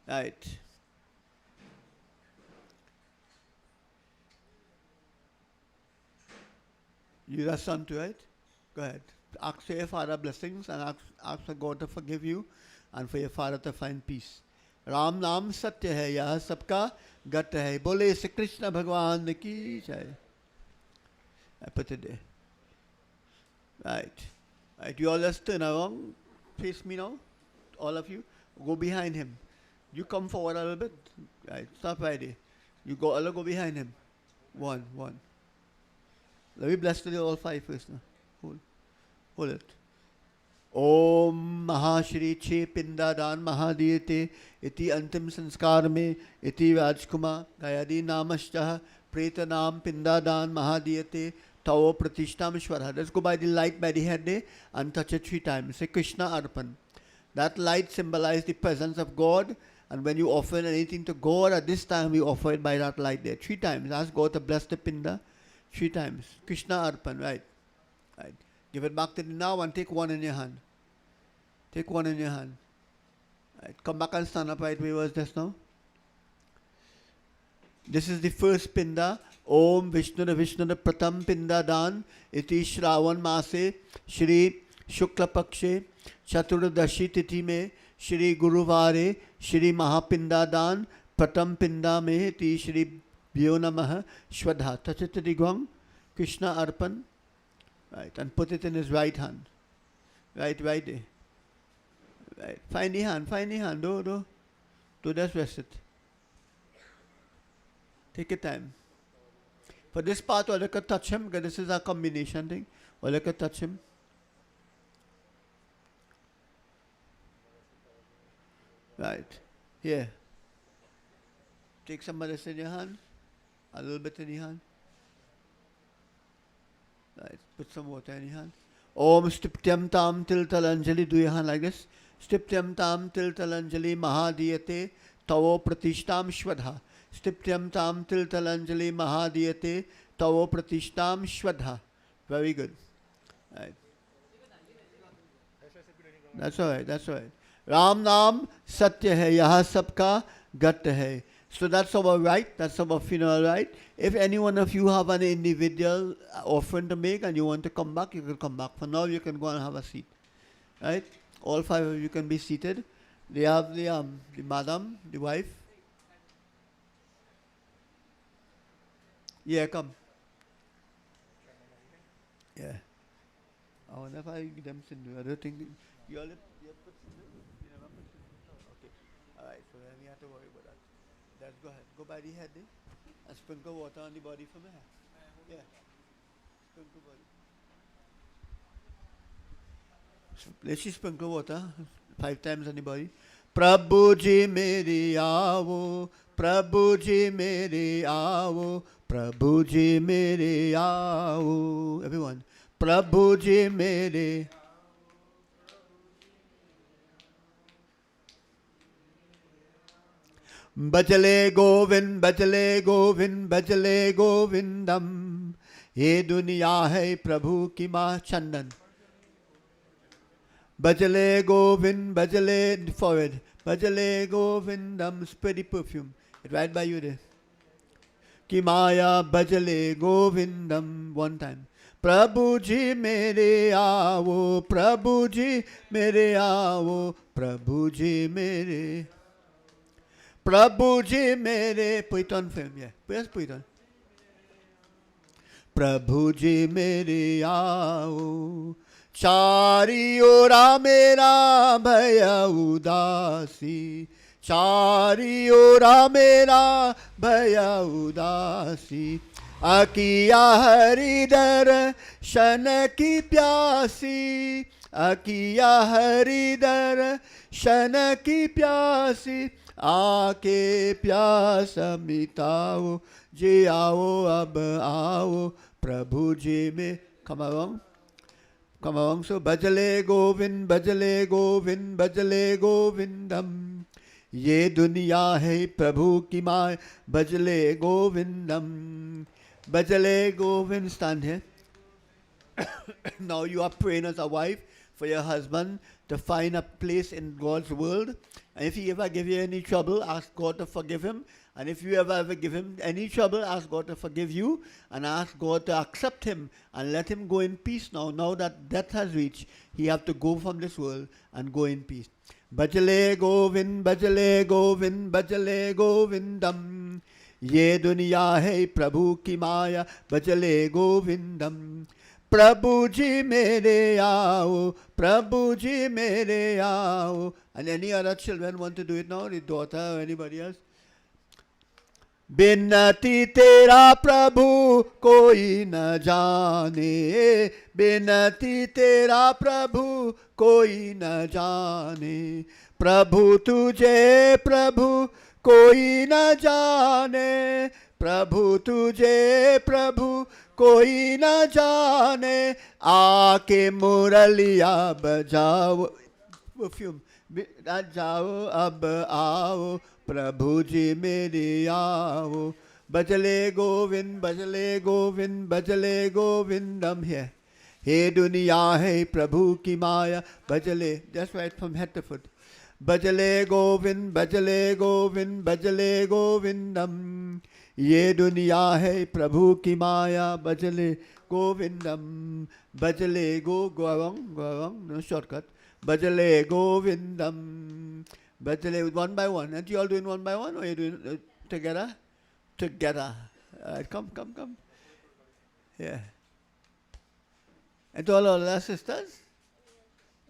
Right. You are son too, right? Go ahead. Ask for your father blessings and ask for God to forgive you and for your father to find peace. Ram Nam Satya hai, yaha sabka Gatya hai. Bole Shri Krishna Bhagwan ki jai. I put it there. Right. Right. You all just turn around. Face me now. All of you. Go behind him. You come forward a little bit. Right. Stop right there. You go all go behind him. One. Let me bless today all five first now. Hold it. Om Mahashri Che Pindadan Mahadiyate Iti Antim Sanskar Me Iti Rajhkumar Gayadeen Namashtah Pretanam Pindadan Mahadiyate Tao Pratishtam Shwara. Let's go by the light by the head there and touch it 3 times. Say Krishna Arpan. That light symbolizes the presence of God, and when you offer anything to God at this time, we offer it by that light there 3 times. Ask God to bless the pinda 3 times. Krishna Arpan, right. Give it back to the now and take one in your hand. Take one in your hand. Right. Come back and stand up right where was just now. This is the first pinda. Om Vishnu Pratam Pinda Dan Iti Shravan Mase Shri Shukla Pakshe Chaturdashi Titi Me Shri Guruvare Shri Mahapinda Dan Pratam Pinda Me Iti Shri Vyonamaha Shwadha. Touch it to the ground. Krishna Arpan. Right. And put it in his right hand. Right there. Right. Find the hand. Do just rest it. Take your time. For this part, all you can touch him, because this is a combination thing. All you can touch him. Right. Here. Take some of this in your hand. A little bit in your hand. Right. Put some water in your hand. Om Stiptyam Tam Tiltalanjali. Do your hand like this. Stiptyam Tam Tiltalanjali Mahadiyate Tavo Pratishtam Shwadha. Stiptyam Tam Tiltalanjali Mahadiyate Tavo Pratishtam Shwadha. Very good. Right. That's alright. Ram Nam Satya hai, yaha sabka Gatya hai. So that's our right, that's our funeral right. If any one of you have an individual offering to make and you want to come back, you can come back. For now, you can go and have a seat. Right? All 5 of you can be seated. They have the madam, the wife. Yeah, come. Yeah. I wonder if I give them Sindhu. I don't think you all put Sindhu? You never put Sindhu? Okay. Alright, so then we have to worry about that. Let's go ahead. Go by the head there. And sprinkle water on the body from here. Yeah. Sprinkle body. Let's just sprinkle water 5 times on the body. Prabhu ji mere aavo, Prabhu ji mere aavo, Prabhu ji mere aavo. Everyone. Prabhu ji mere. Bajale Govind, Bajale Govind, Bajale Govindam. Ye duniya hai Prabhu ki maa chandan. Bajale Govind, Bajale forward. Bajale Govindam, spread the perfume. It's right by you there. Ki maya Bajale Govindam. One time. Prabhu ji mere aavo, Prabhu ji mere aavo, Prabhu ji mere. Prabhu ji mere. Put it on film, yeah. Just put it on. Prabhu ji mere aao. Chari ora mera bhaya udasi. Chari ora mera bhaya udasi. Akiya hari darshan ki pyasi. Akiya hari darshan ki pyasi. आके प्यास मिटाओ जी आओ अब आओ प्रभु जी में come along so bajale govind bajale govindam ये दुनिया है प्रभु की माँ बजले गोविंदम bajale govind. Stand here. Now you are praying as a wife for your husband to find a place in God's world. And if he ever give you any trouble, ask God to forgive him. And if you ever give him any trouble, ask God to forgive you. And ask God to accept him and let him go in peace now. Now that death has reached, he have to go from this world and go in peace. Bajale Govind, Bajale Govind, Bajale Govindam. Ye duniya hai Prabhu ki maya, Bajale Govindam. Prabhu ji mere aao, Prabhu ji mere aao. And any other children want to do it now? The daughter or anybody else? Binati tera Prabhu koi na jaane. Binati tera Prabhu koi na jaane. Prabhu tujhe Prabhu koi na jaane. Prabhu tujhe Prabhu कोई न जाने आके मुरलिया बजाओ perfume जाओ अब आओ प्रभु जी मेरे आओ बजले गोविंद बजले गोविंद बजले गोविंदम है हे दुनिया है प्रभु की माया बजले just right from head to foot बजले Govind बजले Govind बजले गोविंदम ये दुनिया है प्रभु की माया बजले गोविंदम बजले गोवंग no shortcut bajale govindam bajale one by one. Aren't you all doing one by one or are you doing together? Together. Come. Yeah. And to all our other sisters?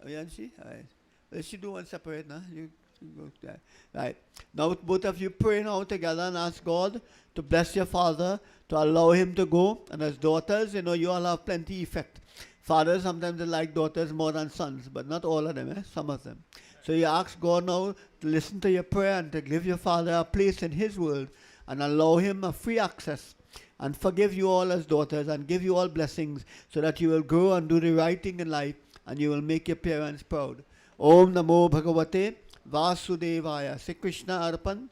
Oh, yeah, she? All right. Let's do one separate now. You go there. Right. Now both of you pray now together and ask God to bless your father, to allow him to go. And as daughters, you all have plenty effect. Fathers sometimes they like daughters more than sons, but not all of them, some of them. So you ask God now to listen to your prayer and to give your father a place in his world and allow him a free access and forgive you all as daughters and give you all blessings so that you will grow and do the right thing in life and you will make your parents proud. Om Namo Bhagavate Vasudevaya. Say Krishna Arpan.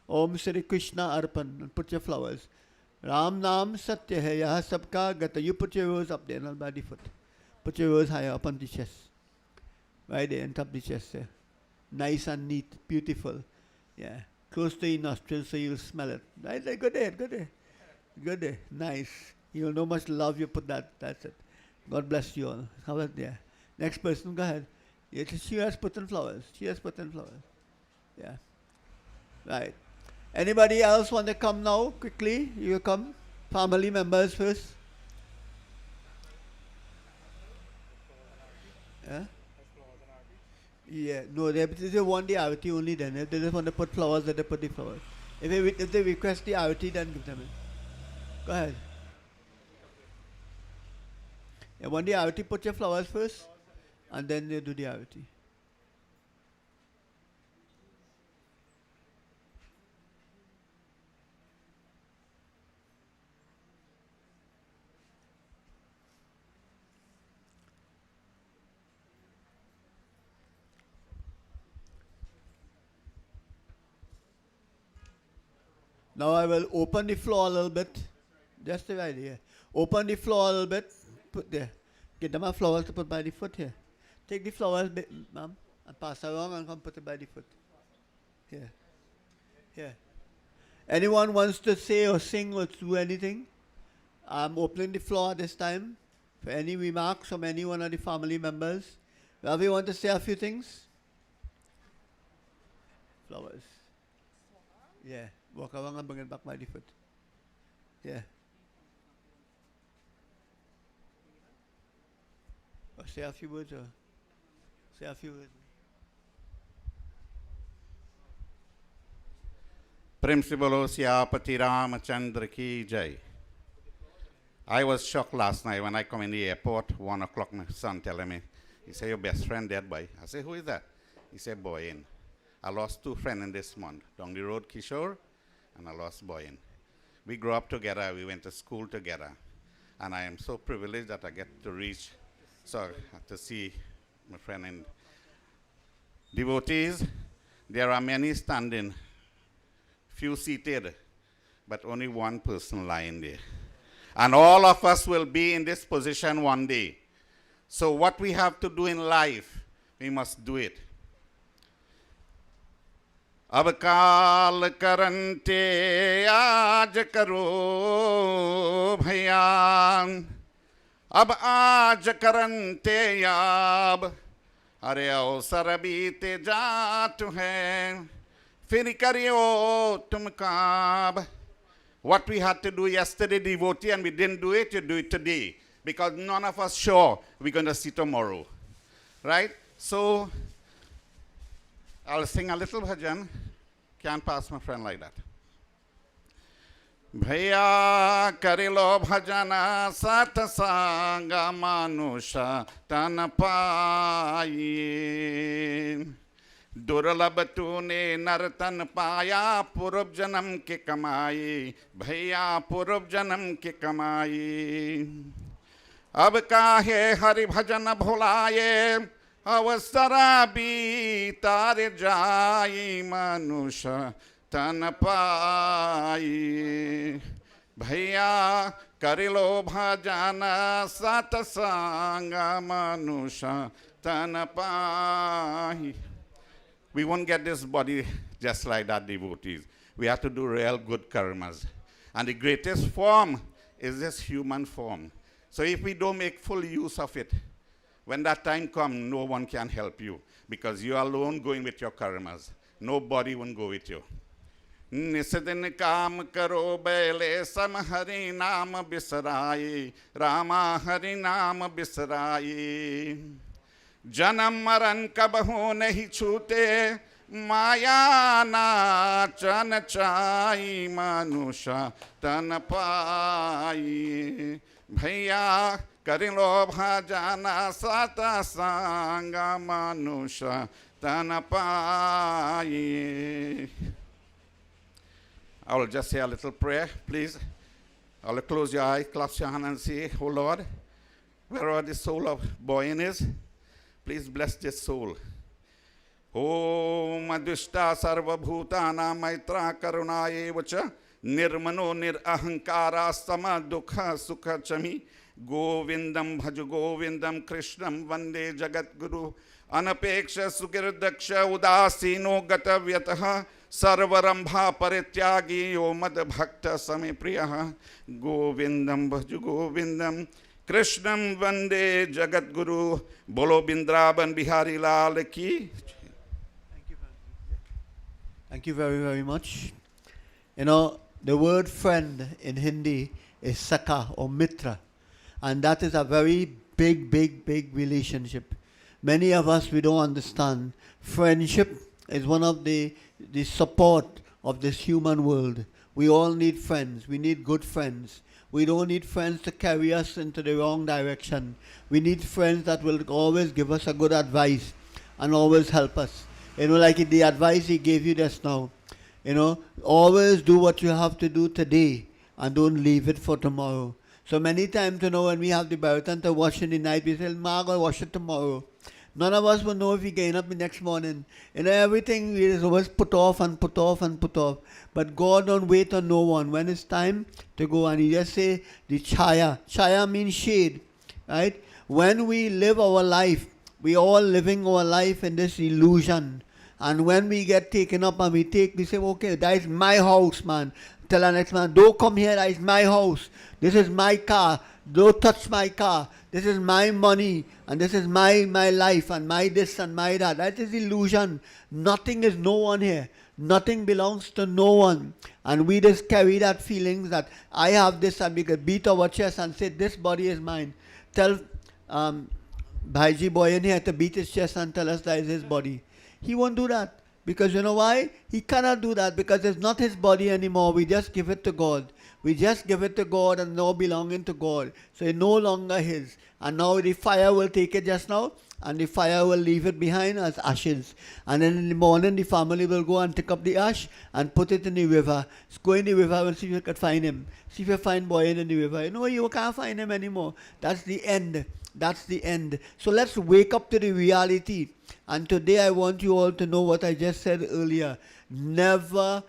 Om Shri Krishna Arpan. And put your flowers. Ram Nam Satya Hai. Yaha Sabka Gata. You put your rose up there, not by the foot. Put your rose higher up on the chest. Right there on top of the chest there. Nice and neat. Beautiful. Yeah. Close to your nostrils so you'll smell it. Right there. Good there. Good there. Nice. You'll know much love you put that. That's it. God bless you all. How about there? Next person, go ahead. Yes, she has put in flowers. Yeah. Right. Anybody else want to come now? Quickly, you come. Family members first. Yeah? Yeah. No, they want the arati only then. If they just want to put flowers, they put the flowers. If they request the arati, then give them it. Go ahead. And when the arati, put your flowers first, and then they do the arati. Now I will open the floor a little bit. Just right here. Open the floor a little bit. Put there. Get them a flowers to put by the foot here. Take the flowers, ma'am, and pass around and come put it by the foot. Here. Here. Anyone wants to say or sing or do anything? I'm opening the floor this time for any remarks from any one of the family members. Ravi, want to say a few things? Flowers. Yeah. Walk around and bring it back by the foot. Yeah. Or say a few words or say a few words. Principal Siapati Ramachandra ki jai. I was shocked last night when I come in the airport, 1 o'clock, my son telling me, he said, your best friend dead, boy. I said, who is that? He said, Boyin. I lost 2 friends in this month, down the road, Kishore, and I lost Boyin. We grew up together, we went to school together, and I am so privileged that I get to reach, so to see my friend in devotees. There are many standing, few seated, but only one person lying there. And all of us will be in this position one day. So what we have to do in life, we must do it. अब काल करंते आज करो भैया अब आज करंते याब अरे अवसर बीते जात है फिर करियो तुम काब. What we had to do yesterday, devotee, and we didn't do it, you do it today. Because none of us sure we're going to see tomorrow. Right? So, I'll sing a little bhajan. Can't pass my friend like that. Bhaiya karilo bhajana sat sanga manusha tan payi. दुर्लभ तूने नर्तन पाया पूर्व जन्म के कमाई भैया पूर्व जन्म के कमाई. अब काहे हरि भजन भुलाए अवसरा बीतार जाई मनुष्य तन पाई. भैया करिलो भजन सतसंग मनुष्य तन पाई. We won't get this body just like that, devotees. We have to do real good karmas. And the greatest form is this human form. So if we don't make full use of it, when that time comes, no one can help you. Because you are alone going with your karmas. Nobody won't go with you. निसदिन काम करो ballet सम हरि नाम बिसराई रामा हरि नाम बिसराई. जन्म मरण कबहू नहीं छूते माया नाचन चाई मनुष्य तन पाई. भैया करिलो भजना सत संग मनुष्य तन पाई. I will just say a little prayer, please. I will close your eyes, clasp your hand and say, oh Lord, wherever the soul of Boyin is, please bless this soul. Om Advishta Sarvabhutana Maitra Karuna Evacha Nirmano Nirahankara Sama Dukha Sukha Chami Govindam Bhaju Govindam Krishnam Vande Jagat Guru Anapeksha Sukirdaksha Udasino Gatavyataha Sarvarambha Parityagi Yo Mad Bhakta Same Priyaha Govindam Bhaju Govindam Krishnam Vande Jagat Guru Bolo Bindraban Bihari Lal Ki. Thank you very, very much. You know, the word friend in Hindi is Sakha or Mitra. And that is a very big, big, big relationship. Many of us, we don't understand. Friendship is one of the support of this human world. We all need friends. We need good friends. We don't need friends to carry us into the wrong direction. We need friends that will always give us a good advice and always help us. Like the advice he gave you just now. Always do what you have to do today and don't leave it for tomorrow. So many times, when we have the marathon to wash in the night, we say, Ma, I'll wash it tomorrow. None of us will know if we get up the next morning. Everything is always put off and put off and put off. But God don't wait on no one. When it's time to go, and he just say the chaya. Chaya means shade, right? When we live our life, we all living our life in this illusion. And when we get taken up and we say, okay, that is my house, man. Tell our next man, don't come here, that is my house. This is my car. Don't touch my car. This is my money. And this is my life and my this and my that. That is illusion. Nothing is no one here. Nothing belongs to no one. And we just carry that feelings that I have this, and we could beat our chest and say, this body is mine. Tell Bhaiji boy in here to beat his chest and tell us that is his body. He won't do that. Because you know why? He cannot do that because it's not his body anymore. We just give it to God. We just give it to God and now belonging to God. So it's no longer his. And now the fire will take it just now, and the fire will leave it behind as ashes. And then in the morning the family will go and pick up the ash and put it in the river. Go in the river and see if you can find him. See if you find boy in the river. You can't find him anymore. That's the end. That's the end. So let's wake up to the reality. And today I want you all to know what I just said earlier. Never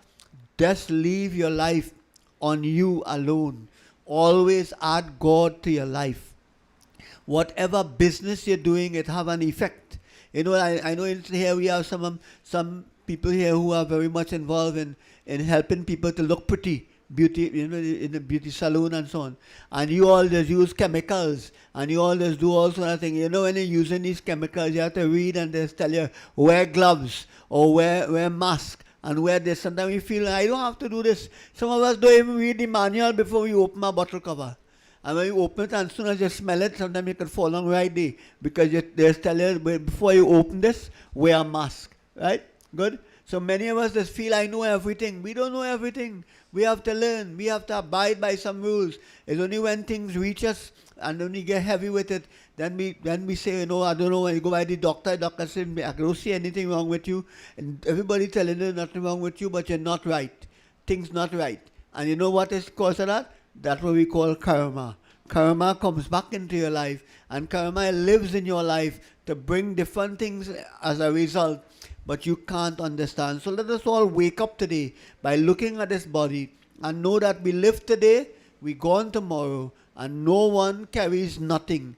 just leave your life on you alone. Always add God to your life. Whatever business you're doing, it have an effect. I know here we have some people here who are very much involved in helping people to look pretty. Beauty, in the beauty salon and so on. And you all just use chemicals and you all just do all sort of things. When you're using these chemicals, you have to read and they tell you, wear gloves or wear mask and wear this. Sometimes we feel, I don't have to do this. Some of us don't even read the manual before we open our bottle cover. And when you open it, and as soon as you smell it, sometimes you can fall on right there. Because they tell you, before you open this, wear a mask. Right? Good? So many of us just feel, I know everything. We don't know everything. We have to learn. We have to abide by some rules. It's only when things reach us and when we get heavy with it, then we say, I don't know. When you go by the doctor says, I don't see anything wrong with you. And everybody telling you nothing wrong with you, but you're not right. Things not right. And you know what is cause of that? That's what we call karma. Karma comes back into your life, and karma lives in your life to bring different things as a result. But you can't understand. So let us all wake up today by looking at this body and know that we live today, we gone tomorrow, and no one carries nothing.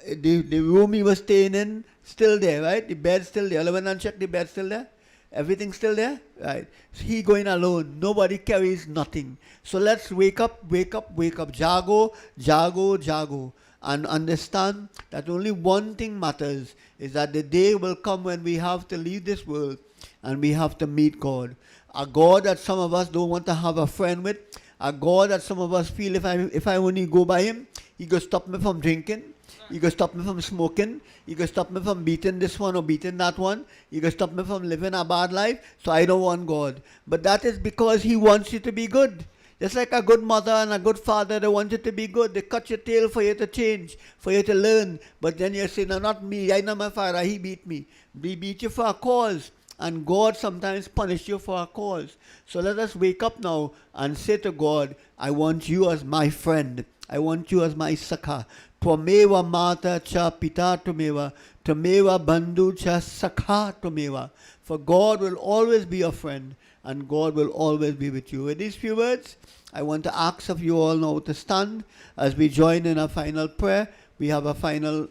The room he was staying in, still there, right? The bed still there. I went and checked, the bed still there. Everything still there? Right. So he going alone. Nobody carries nothing. So let's wake up, wake up, wake up. Jago, jago, jago. And understand that only one thing matters, is that the day will come when we have to leave this world and we have to meet God. A God that some of us don't want to have a friend with. A God that some of us feel if I only go by him, he could stop me from drinking. He could stop me from smoking. He could stop me from beating this one or beating that one. He could stop me from living a bad life. So I don't want God. But that is because he wants you to be good. Just like a good mother and a good father, they want you to be good. They cut your tail for you to change, for you to learn. But then you say, no, not me. I know my father. He beat me. He beat you for a cause. And God sometimes punishes you for a cause. So let us wake up now and say to God, I want you as my friend. I want you as my sakha. Tvameva mata cha pita tumeva. Tumeva bandhu cha sakha tumeva. For God will always be your friend. And God will always be with you. With these few words, I want to ask of you all now to stand as we join in our final prayer. We have a final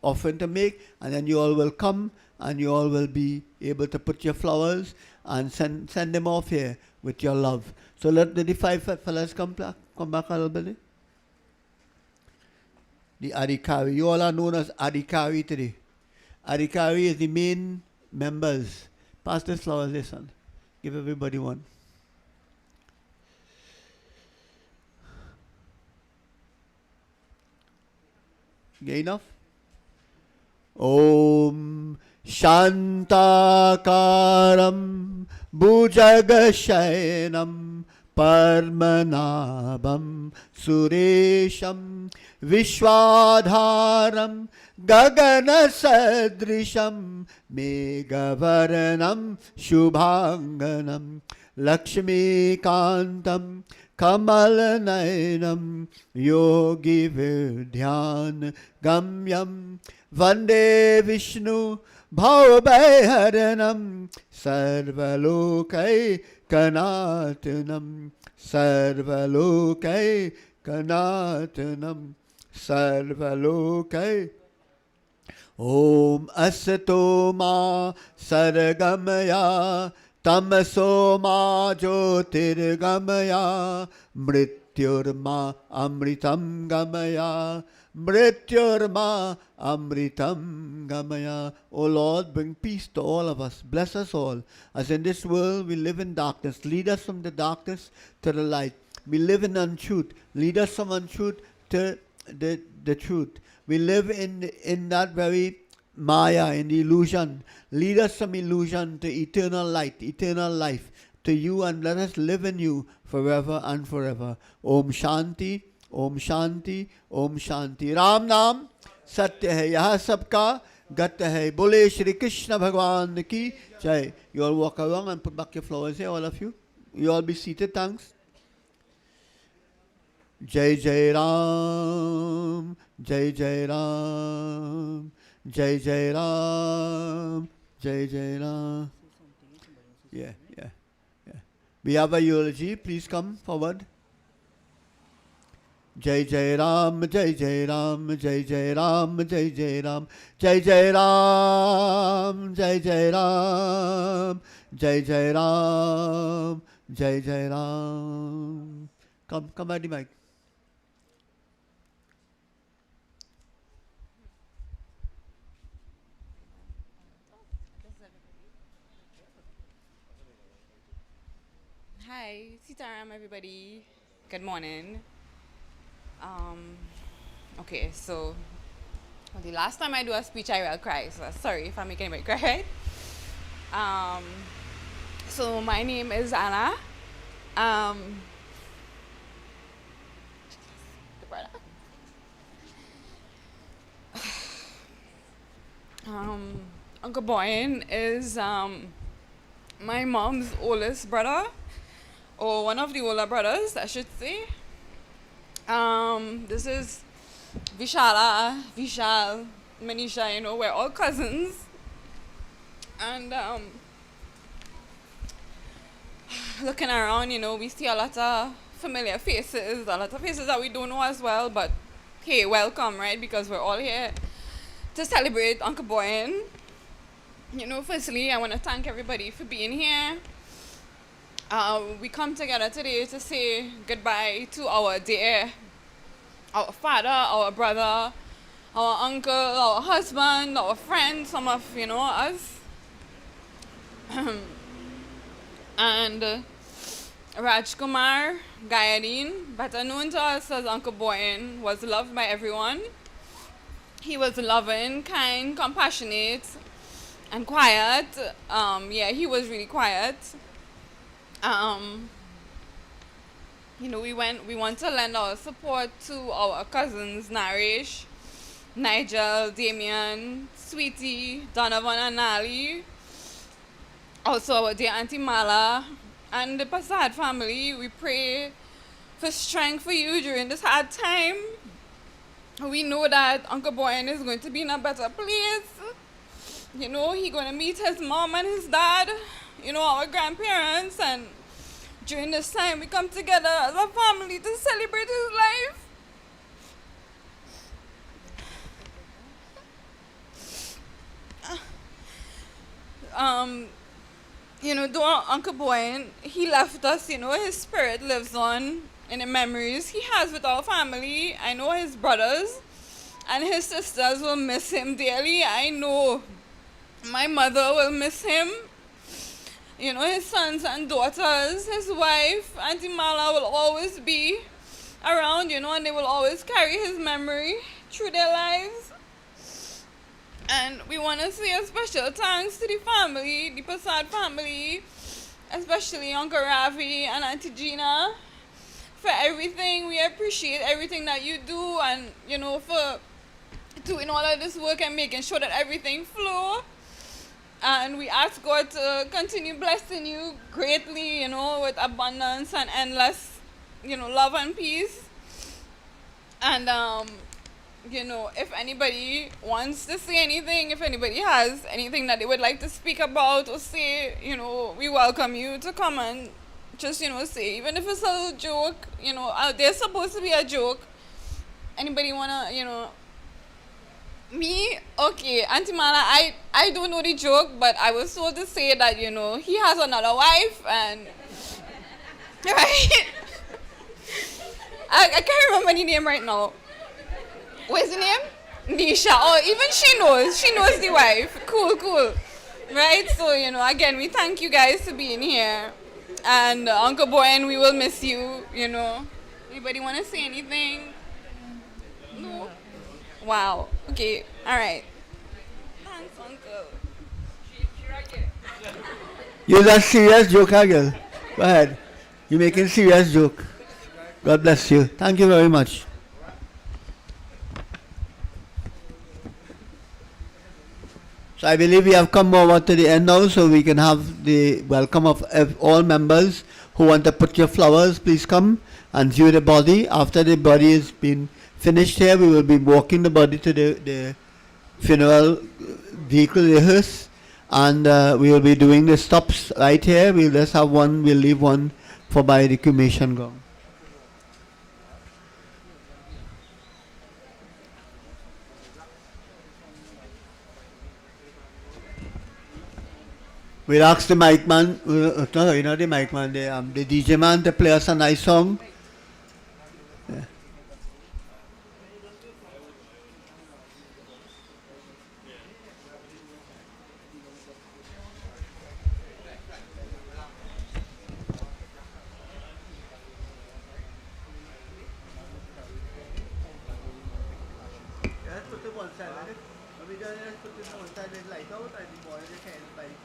offering to make, and then you all will come and you all will be able to put your flowers and send them off here with your love. So let the five fellas come back a little bit. The Adhikari. You all are known as Adhikari today. Adhikari is the main members. Pass this flowers there, son. Give everybody one. Get enough? Om Shantakaram Bhujagashayanam Parmanabham Suresham Vishwadharam Gagana Sadrisham Megavaranam Shubhanganam Lakshmi Kantam Kamalanayanam Yogi Vidyaan Gamyam Vande Vishnu Bhavabhayaranam Sarvalokai Kanatanam Sarvalokai Kanatanam Sarvalokai Om Asato Ma Sargamaya Tamaso Ma Jyotirgamaya Mrityurma Amritam Gamaya Mrityurma Amritam Gamaya. O Lord, bring peace to all of us. Bless us all. As in this world we live in darkness, lead us from the darkness to the light. We live in untruth. Lead us from untruth to the truth. We live in that very Maya, in the illusion. Lead us from illusion to eternal light, eternal life, to you, and let us live in you forever and forever. Om Shanti, Om Shanti, Om Shanti. Ram Naam Satya hai, yaha sabka gat hai. Bole Shri Krishna Bhagwan ki jai. You all walk around and put back your flowers here, all of you. You all be seated, thanks. Jai Jai Ram, Jai Jai Ram, Jai Jai Ram, Jai Jai Ram. Yeah. We have a eulogy. Please come forward. Jai Jai Ram, Jai Jai Ram, Jai Jai Ram, Jai Jai Ram, Jai Jai Ram, Jai Jai Ram, Jai Jai Ram, Jai Jai Ram. Come at the mic. Hi, Sitaram, everybody. Good morning. Okay, so the last time I do a speech, I will cry. So sorry if I make anybody cry. So my name is Anna. Uncle Boyan is my mom's oldest brother, or one of the older brothers, I should say. This is Vishal, Manisha, we're all cousins. And looking around, we see a lot of familiar faces, a lot of faces that we don't know as well, but hey, welcome, right? Because we're all here to celebrate Uncle Boyan. Firstly, I want to thank everybody for being here. We come together today to say goodbye to our dear, our father, our brother, our uncle, our husband, our friend, some of, us. And Rajhkumar Gayadeen, better known to us as Uncle Boyan, was loved by everyone. He was loving, kind, compassionate, and quiet. He was really quiet. We want to lend our support to our cousins Naresh, Nigel, Damien, Sweetie, Donovan and Nali. Also our dear Auntie Mala and the Passad family. We pray for strength for you during this hard time. We know that Uncle Boyan is going to be in a better place. He's going to meet his mom and his dad, our grandparents, and during this time we come together as a family to celebrate his life. Though Uncle Boyan, he left us, his spirit lives on in the memories he has with our family. I know his brothers and his sisters will miss him dearly. I know my mother will miss him. His sons and daughters, his wife, Auntie Mala will always be around, and they will always carry his memory through their lives. And we want to say a special thanks to the family, the Passad family, especially Uncle Ravi and Auntie Gina, for everything. We appreciate everything that you do, and for doing all of this work and making sure that everything flow. And we ask God to continue blessing you greatly, with abundance and endless, love and peace. And if anybody wants to say anything, if anybody has anything that they would like to speak about or say, we welcome you to come and just, say, even if it's a little joke, there's supposed to be a joke. Anybody wanna, me? Okay, Auntie Mala, I don't know the joke, but I was told to say that, he has another wife, and, right? I can't remember the name right now. What's the name? Nisha. Oh, even she knows the wife. Cool. Right? So, again, we thank you guys for being here. And Uncle Boyan, we will miss you, Anybody want to say anything? No? Wow. Okay. All right. Thanks, Uncle. You're a serious joke, huh, girl? Go ahead. You're making serious joke. God bless you. Thank you very much. So I believe we have come over to the end now, so we can have the welcome of all members who want to put your flowers. Please come and view the body. After the body has been finished here, we will be walking the body to the funeral vehicle, the hearse, and we will be doing the stops right here. We'll just have one, we'll leave one for by the cremation ground. We'll ask the mic man, no, not the mic man, the DJ man to play us a nice song. Yeah. Let's put it one side, right? We just put it one side, there's light out, and the boy just can't fight.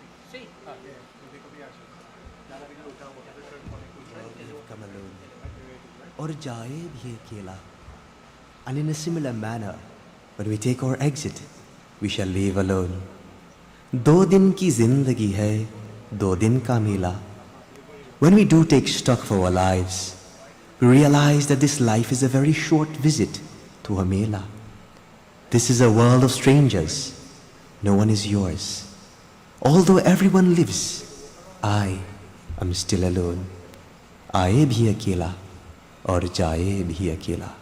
Come alone, or jaye bhi akela. And in a similar manner, when we take our exit, we shall leave alone. Do din ki zindagi hai, do din ka mela. When we do take stock of our lives, we realize that this life is a very short visit to a mela. This is a world of strangers. No one is yours. Although everyone lives, I am still alone. Aaye bhi akela, aur jaye bhi akela.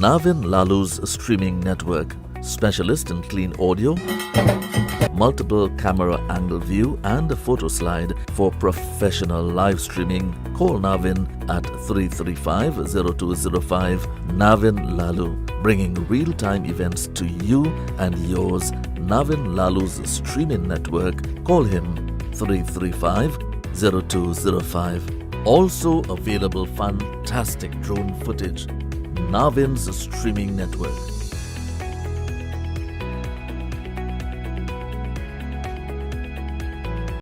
Navin Lalu's streaming network. Specialist in clean audio, multiple camera angle view and a photo slide for professional live streaming. Call Navin at 335-0205. Navin Lalu, bringing real-time events to you and yours. Navin Lalu's streaming network. Call him 335-0205. Also available fantastic drone footage. Navin's streaming network.